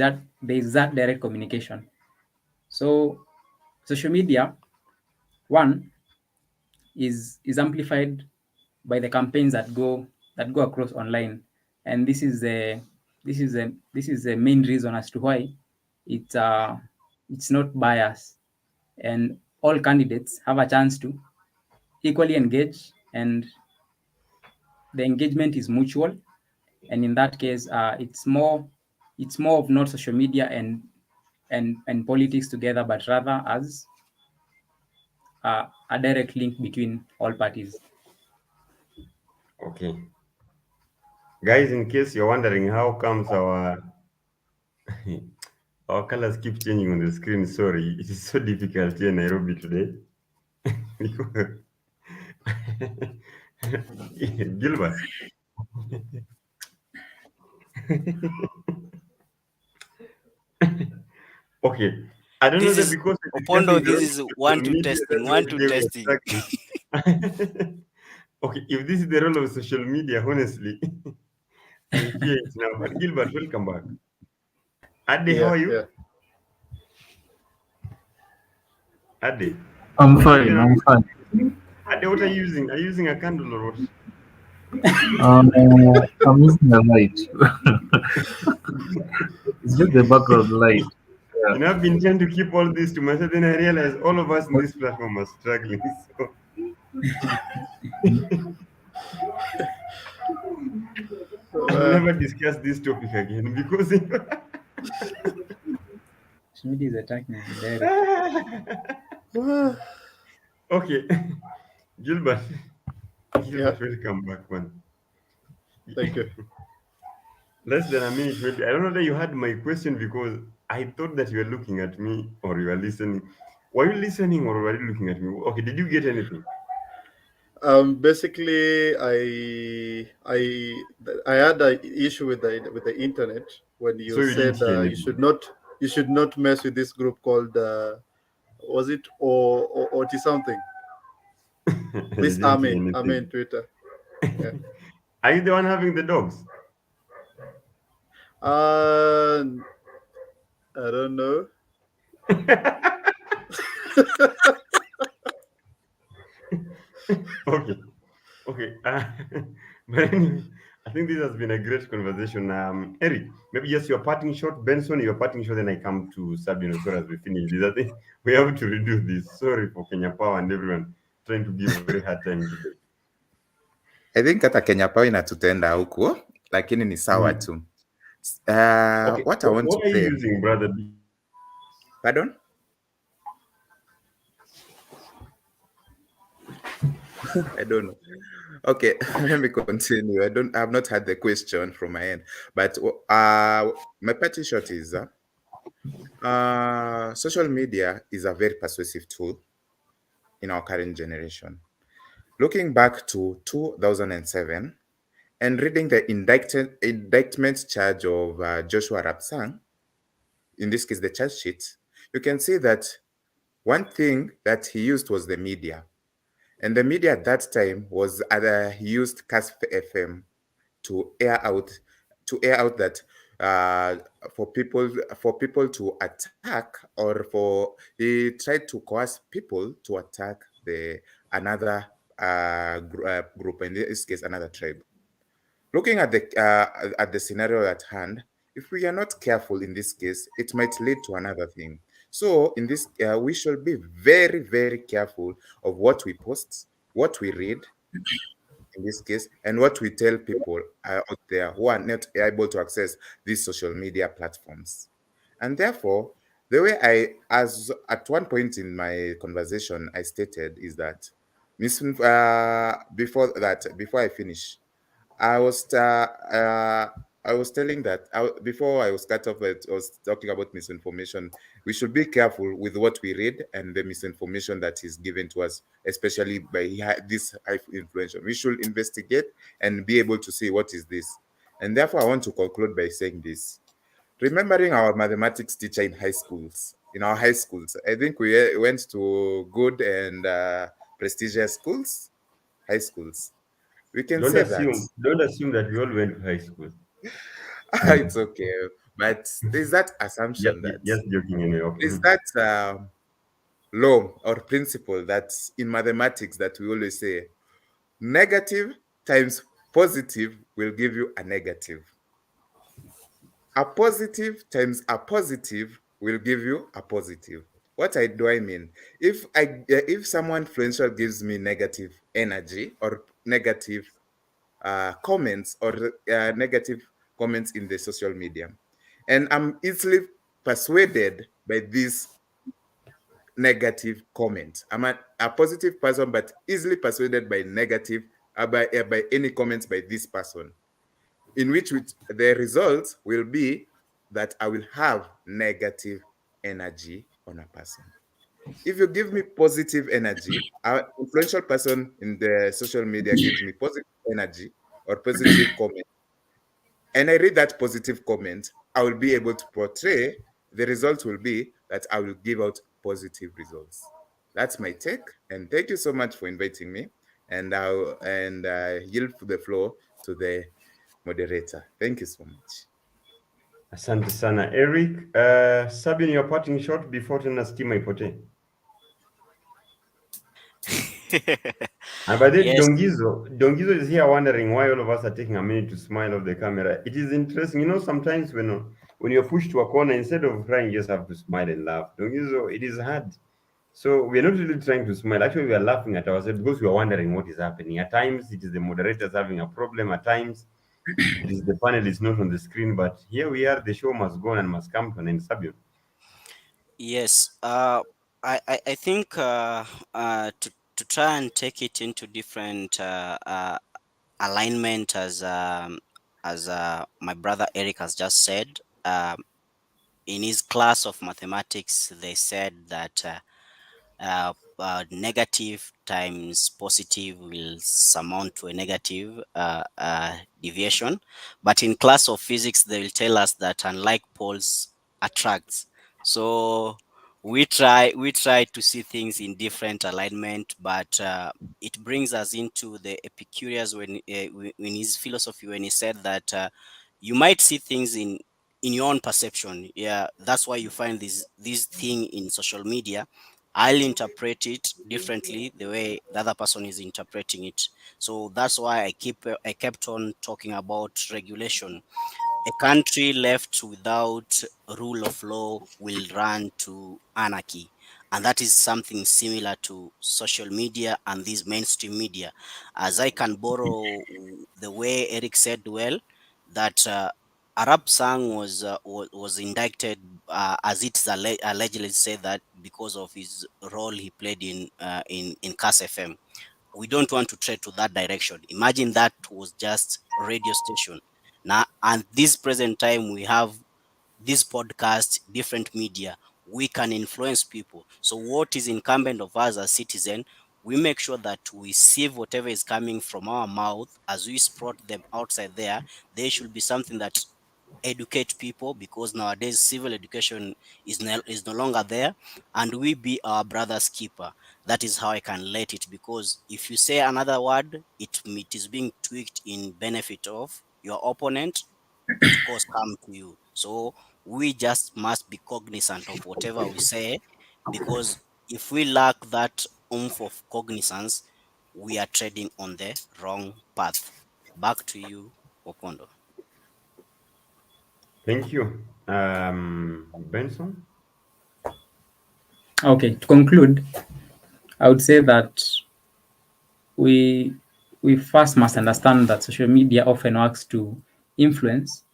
that direct communication. So social media, one, is amplified by the campaigns that go across online, and this is the main reason as to why it's not biased, and all candidates have a chance to equally engage, and the engagement is mutual. And in that case, it's more of not social media and politics together, but rather as a direct link between all parties. Okay. Guys, in case you're wondering how comes our colors keep changing on the screen, sorry, it is so difficult here in Nairobi today. Gilbert. Okay. I don't know that because Opondo, this is one to testing. Okay, if this is the role of social media, honestly, I fear it now. But Gilbert, welcome back. Ade, how are you? Yeah. Ade. I'm fine. Ade, what are you using? Are you using a candle or what? I'm using a light. It's just the background light. Yeah. You know, I've been trying to keep all this to myself, then I realized all of us in this platform are struggling. So. I'll never discuss this topic again because Schmidt is attacking me. Okay, Gilbert. Yeah. Welcome back, man. Thank you. Less than a minute, maybe. I don't know that you had my question because I thought that you were looking at me or you were listening. Were you listening or were you looking at me? Okay, did you get anything? Basically, I had an issue with the internet when you So you said didn't hear you should not mess with this group called was it or something? This Amen Twitter. Yeah. Are you the one having the dogs? I don't know. Okay. But anyway, I think this has been a great conversation. Eric, maybe just your parting shot. Benson, your parting shot, then I come to Sabino so as we finish this. I think we have to reduce this. Sorry for Kenya Power and everyone trying to give a very hard time today. I think hata Kenya Power inatutenda huko, lakini ni sawa tu. Okay. What I want what to are say. you using, brother? Pardon? I don't know. Okay, let me continue. I have not had the question from my end, but my parting shot is social media is a very persuasive tool in our current generation. Looking back to 2007 and reading the indictment charge of Joshua Rapsang, in this case the charge sheet, you can see that one thing that he used was the media. And the media at that time was he used Casp FM to air out that for people to attack, or he tried to coerce people to attack another group, in this case, another tribe. Looking at the scenario at hand, if we are not careful in this case, it might lead to another thing. So in this, we should be very, very careful of what we post, what we read, in this case, and what we tell people out there who are not able to access these social media platforms. And therefore, the way as at one point in my conversation, I stated is that before I finish, I was I was telling that before I was cut off. I was talking about misinformation. We should be careful with what we read and the misinformation that is given to us, especially by this high influential. We should investigate and be able to see what is this. And therefore, I want to conclude by saying this: remembering our mathematics teacher in our high schools. I think we went to good and prestigious schools, high schools. We can Don't say that. assume that we all went to high school. It's okay, but there's that assumption that Just joking anyway. there's that law or principle that in mathematics that we always say negative times positive will give you a negative. A positive times a positive will give you a positive. Do I mean? If someone influential gives me negative energy or negative comments or negative comments in the social media, and I'm easily persuaded by this negative comment. I'm a positive person, but easily persuaded by negative by any comments by this person, in which the result will be that I will have negative energy on a person. If you give me positive energy, an influential person in the social media gives me positive energy or positive comment, and I read that positive comment, I will be able to portray. The result will be that I will give out positive results. That's my take, and thank you so much for inviting me. And I'll yield the floor to the moderator. Thank you so much. Asante sana Eric. Sabin, your parting shot before tena stima ipotee. And by the way, Yes. Dongizo is here wondering why all of us are taking a minute to smile off the camera. It is interesting, sometimes when you're pushed to a corner, instead of crying, you just have to smile and laugh. Dongizo, it is hard. So we're not really trying to smile. Actually, we are laughing at ourselves because we are wondering what is happening. At times, it is the moderators having a problem. At times, it is the panelists not on the screen. But here we are. The show must go on and must come to an end. Sabio. Yes. I think to try and take it into different alignment, as my brother Eric has just said. In his class of mathematics, they said that negative times positive will amount to a negative deviation. But in class of physics, they will tell us that unlike poles attracts. So we try to see things in different alignment, but it brings us into the Epicurus when his philosophy, when he said that you might see things in your own perception. Yeah, that's why you find this thing in social media. I'll interpret it differently the way the other person is interpreting it. So that's why I kept on talking about regulation. A country left without rule of law will run to anarchy. And that is something similar to social media and this mainstream media. As I can borrow the way Eric said, well, that Arab Sang was indicted, as it's allegedly said, that because of his role he played in Cas FM. We don't want to tread to that direction. Imagine that was just radio station. Now, and this present time, we have this podcast, different media. We can influence people. So what is incumbent of us as citizens? We make sure that we sieve whatever is coming from our mouth as we sprout them outside there. There should be something that educate people, because nowadays civil education is no longer there, and we be our brother's keeper. That is how I can let it, because if you say another word, it is being tweaked in benefit of your opponent. It cause harm to you. So we just must be cognizant of whatever we say, because if we lack that oomph of cognizance, we are treading on the wrong path. Back to you, Opondo. Thank you. Benson? Okay, to conclude, I would say that we first must understand that social media often works to influence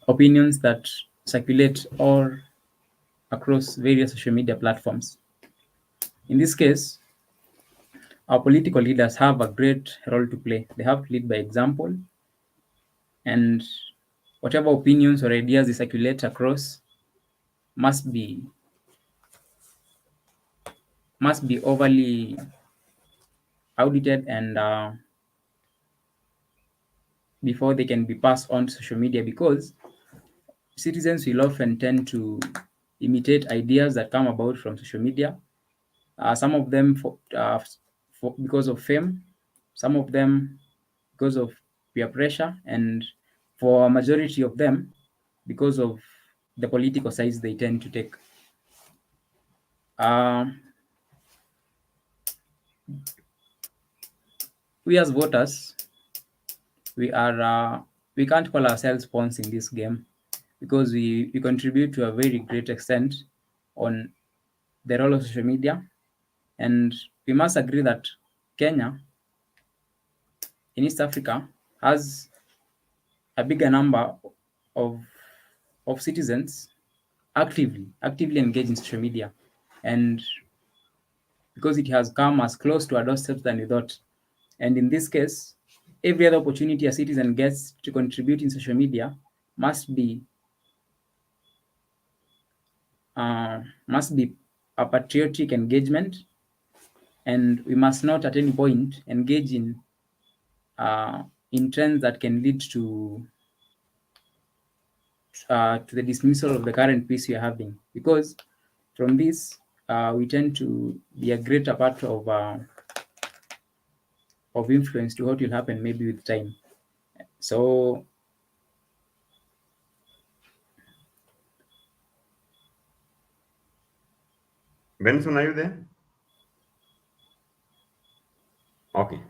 opinions that circulate all across various social media platforms. In this case, our political leaders have a great role to play. They have to lead by example, and whatever opinions or ideas they circulate across must be overly audited and before they can be passed on to social media, because citizens will often tend to imitate ideas that come about from social media. Some of them because of fame, some of them because of peer pressure, and for a majority of them because of the political sides they tend to take. We as voters, we can't call ourselves pawns in this game, because we contribute to a very great extent on the role of social media, and we must agree that Kenya in East Africa has a bigger number of citizens actively engaged in social media, and because it has come as close to our doorsteps than we thought. And in this case, every other opportunity a citizen gets to contribute in social media must be a patriotic engagement, and we must not at any point engage in trends that can lead to the dismissal of the current peace we are having, because from this we tend to be a greater part of influence to what will happen maybe with time. So Benson, are you there? Okay.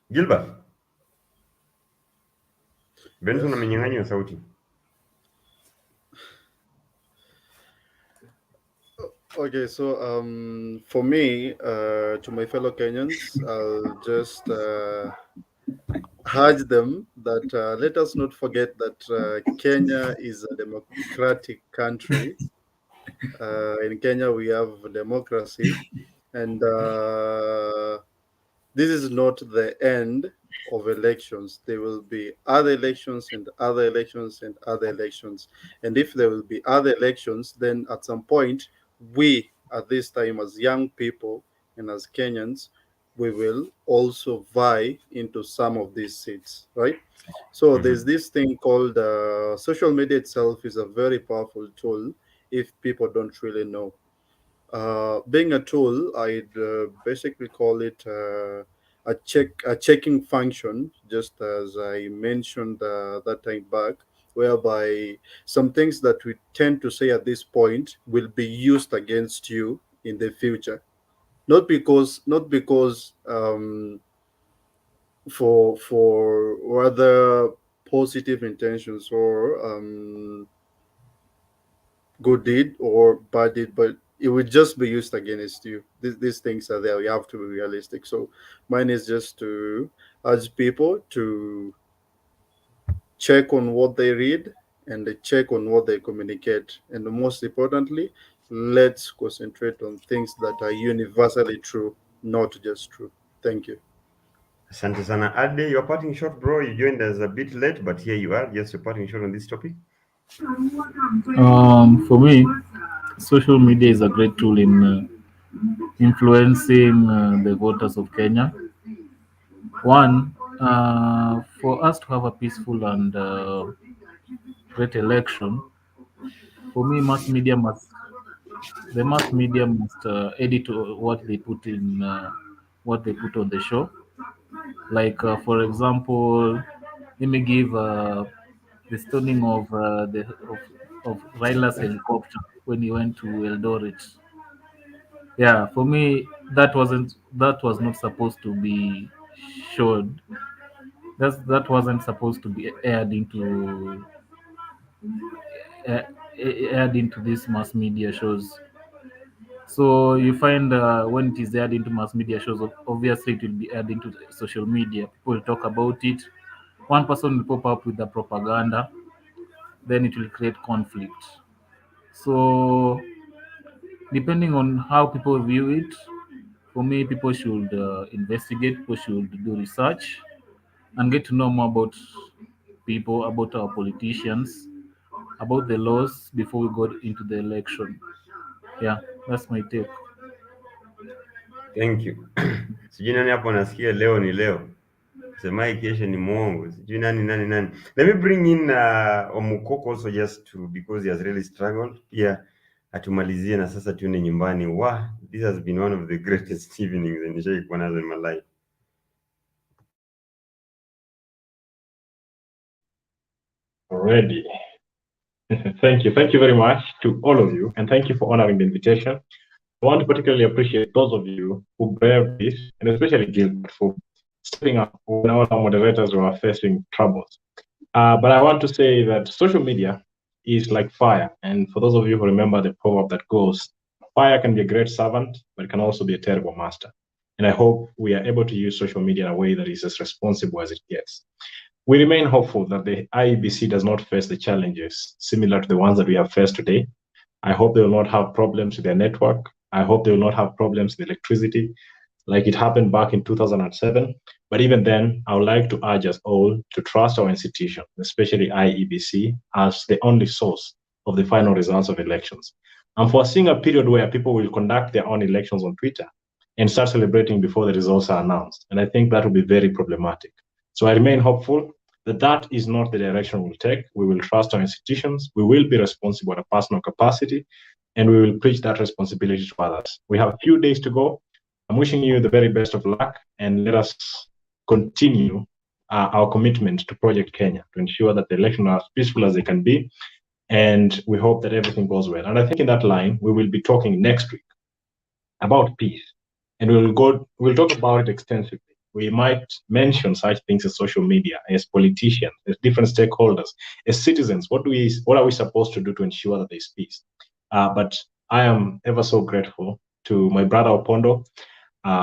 Gilbert. Benson amenyang'anywa sauti. Okay, so for me, to my fellow Kenyans, I'll just urge them that let us not forget that Kenya is a democratic country. In Kenya, we have democracy, and this is not the end of elections. There will be other elections and other elections and other elections. And if there will be other elections, then at some point, we, at this time, as young people and as Kenyans, we will also vie into some of these seats, right? So there's this thing called social media itself is a very powerful tool if people don't really know. Being a tool, I'd basically call it a checking function, just as I mentioned that time back, whereby some things that we tend to say at this point will be used against you in the future, not because for rather positive intentions or good deed or bad deed, but it would just be used against you. These things are there. We have to be realistic. So mine is just to urge people to check on what they read and they check on what they communicate. And most importantly, let's concentrate on things that are universally true, not just true. Thank you. Asante sana. Ade, you're parting short, bro. You joined us a bit late, but here you are. Yes, you're parting short on this topic. For me, social media is a great tool in influencing the voters of Kenya. One, for us to have a peaceful and great election, for me, the mass media must edit what they put in, what they put on the show. Like, for example, let me give the stoning of of Raila's helicopter when he went to Eldoret. yeah, for me, that was not supposed to be showed. That wasn't supposed to be uh, aired into these mass media shows. So you find when it is aired into mass media shows, obviously it will be aired into social media. People will talk about it. One person will pop up with the propaganda, then it will create conflict. So depending on how people view it, for me, people should investigate. People should do research and get to know more about people, about our politicians, about the laws before we go into the election. Yeah, that's my take. Thank you. Sijui nani hapo nasikia leo ni leo. Semai kesho ni mwongo. Sijui nani. Let me bring in Omukoko also just to, because he has really struggled. Pia atumalizie na sasa tuende nyumbani. Wow, this has been one of the greatest evenings nishaikuwa nazo in my life. Already. Thank you. Thank you very much to all of you, and thank you for honoring the invitation. I want to particularly appreciate those of you who brave this, and especially Gilbert for stepping up when all our moderators were facing troubles. But I want to say that social media is like fire. And for those of you who remember the proverb that goes, fire can be a great servant, but it can also be a terrible master. And I hope we are able to use social media in a way that is as responsible as it gets. We remain hopeful that the IEBC does not face the challenges similar to the ones that we have faced today. I hope they will not have problems with their network. I hope they will not have problems with electricity like it happened back in 2007. But even then, I would like to urge us all to trust our institution, especially IEBC, as the only source of the final results of elections. I'm foreseeing a period where people will conduct their own elections on Twitter and start celebrating before the results are announced. And I think that will be very problematic. So I remain hopeful that that is not the direction we'll take. We will trust our institutions. We will be responsible at a personal capacity, and we will preach that responsibility to others. We have a few days to go. I'm wishing you the very best of luck, and let us continue our commitment to Project Kenya to ensure that the elections are as peaceful as they can be, and we hope that everything goes well. And I think in that line, we will be talking next week about peace, and we'll talk about it extensively. We might mention such things as social media, as politicians, as different stakeholders, as citizens. What are we supposed to do to ensure that there's peace? But I am ever so grateful to my brother Opondo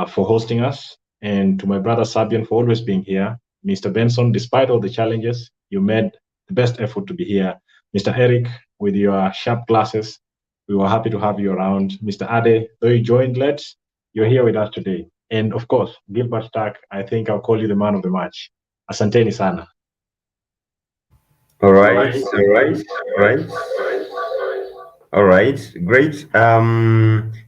for hosting us, and to my brother Sabian for always being here. Mr. Benson, despite all the challenges, you made the best effort to be here. Mr. Eric, with your sharp glasses, we were happy to have you around. Mr. Ade, though you joined late, you're here with us today. And of course, Gilbert Stark, I think I'll call you the man of the match. Asanteni sana. All right. Great.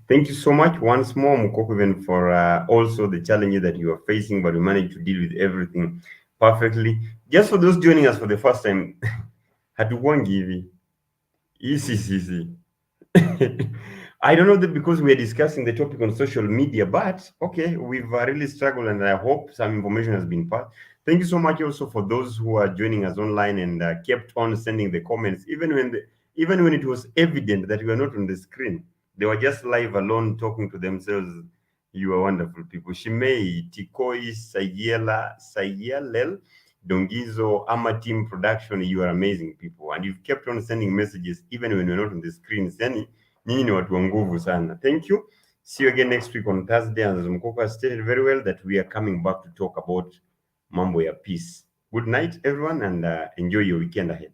Thank you so much once more, Mukoko, even for also the challenges that you are facing, but we managed to deal with everything perfectly. Just for those joining us for the first time, hatukuangi hivi. I don't know that because we are discussing the topic on social media, but okay, we've really struggled, and I hope some information has been passed. Thank you so much also for those who are joining us online and kept on sending the comments, even when it was evident that we were not on the screen. They were just live alone talking to themselves. You are wonderful people. Shimei, Tikoi, Sayelel, Dongizo, Ama Team Production, you are amazing people. And you've kept on sending messages even when you're not on the screen. Nyinyi ni watu wa nguvu sana. Thank you. See you again next week on Thursday. And as Mukoko has stated very well, that we are coming back to talk about mambo ya peace. Good night, everyone, and enjoy your weekend ahead.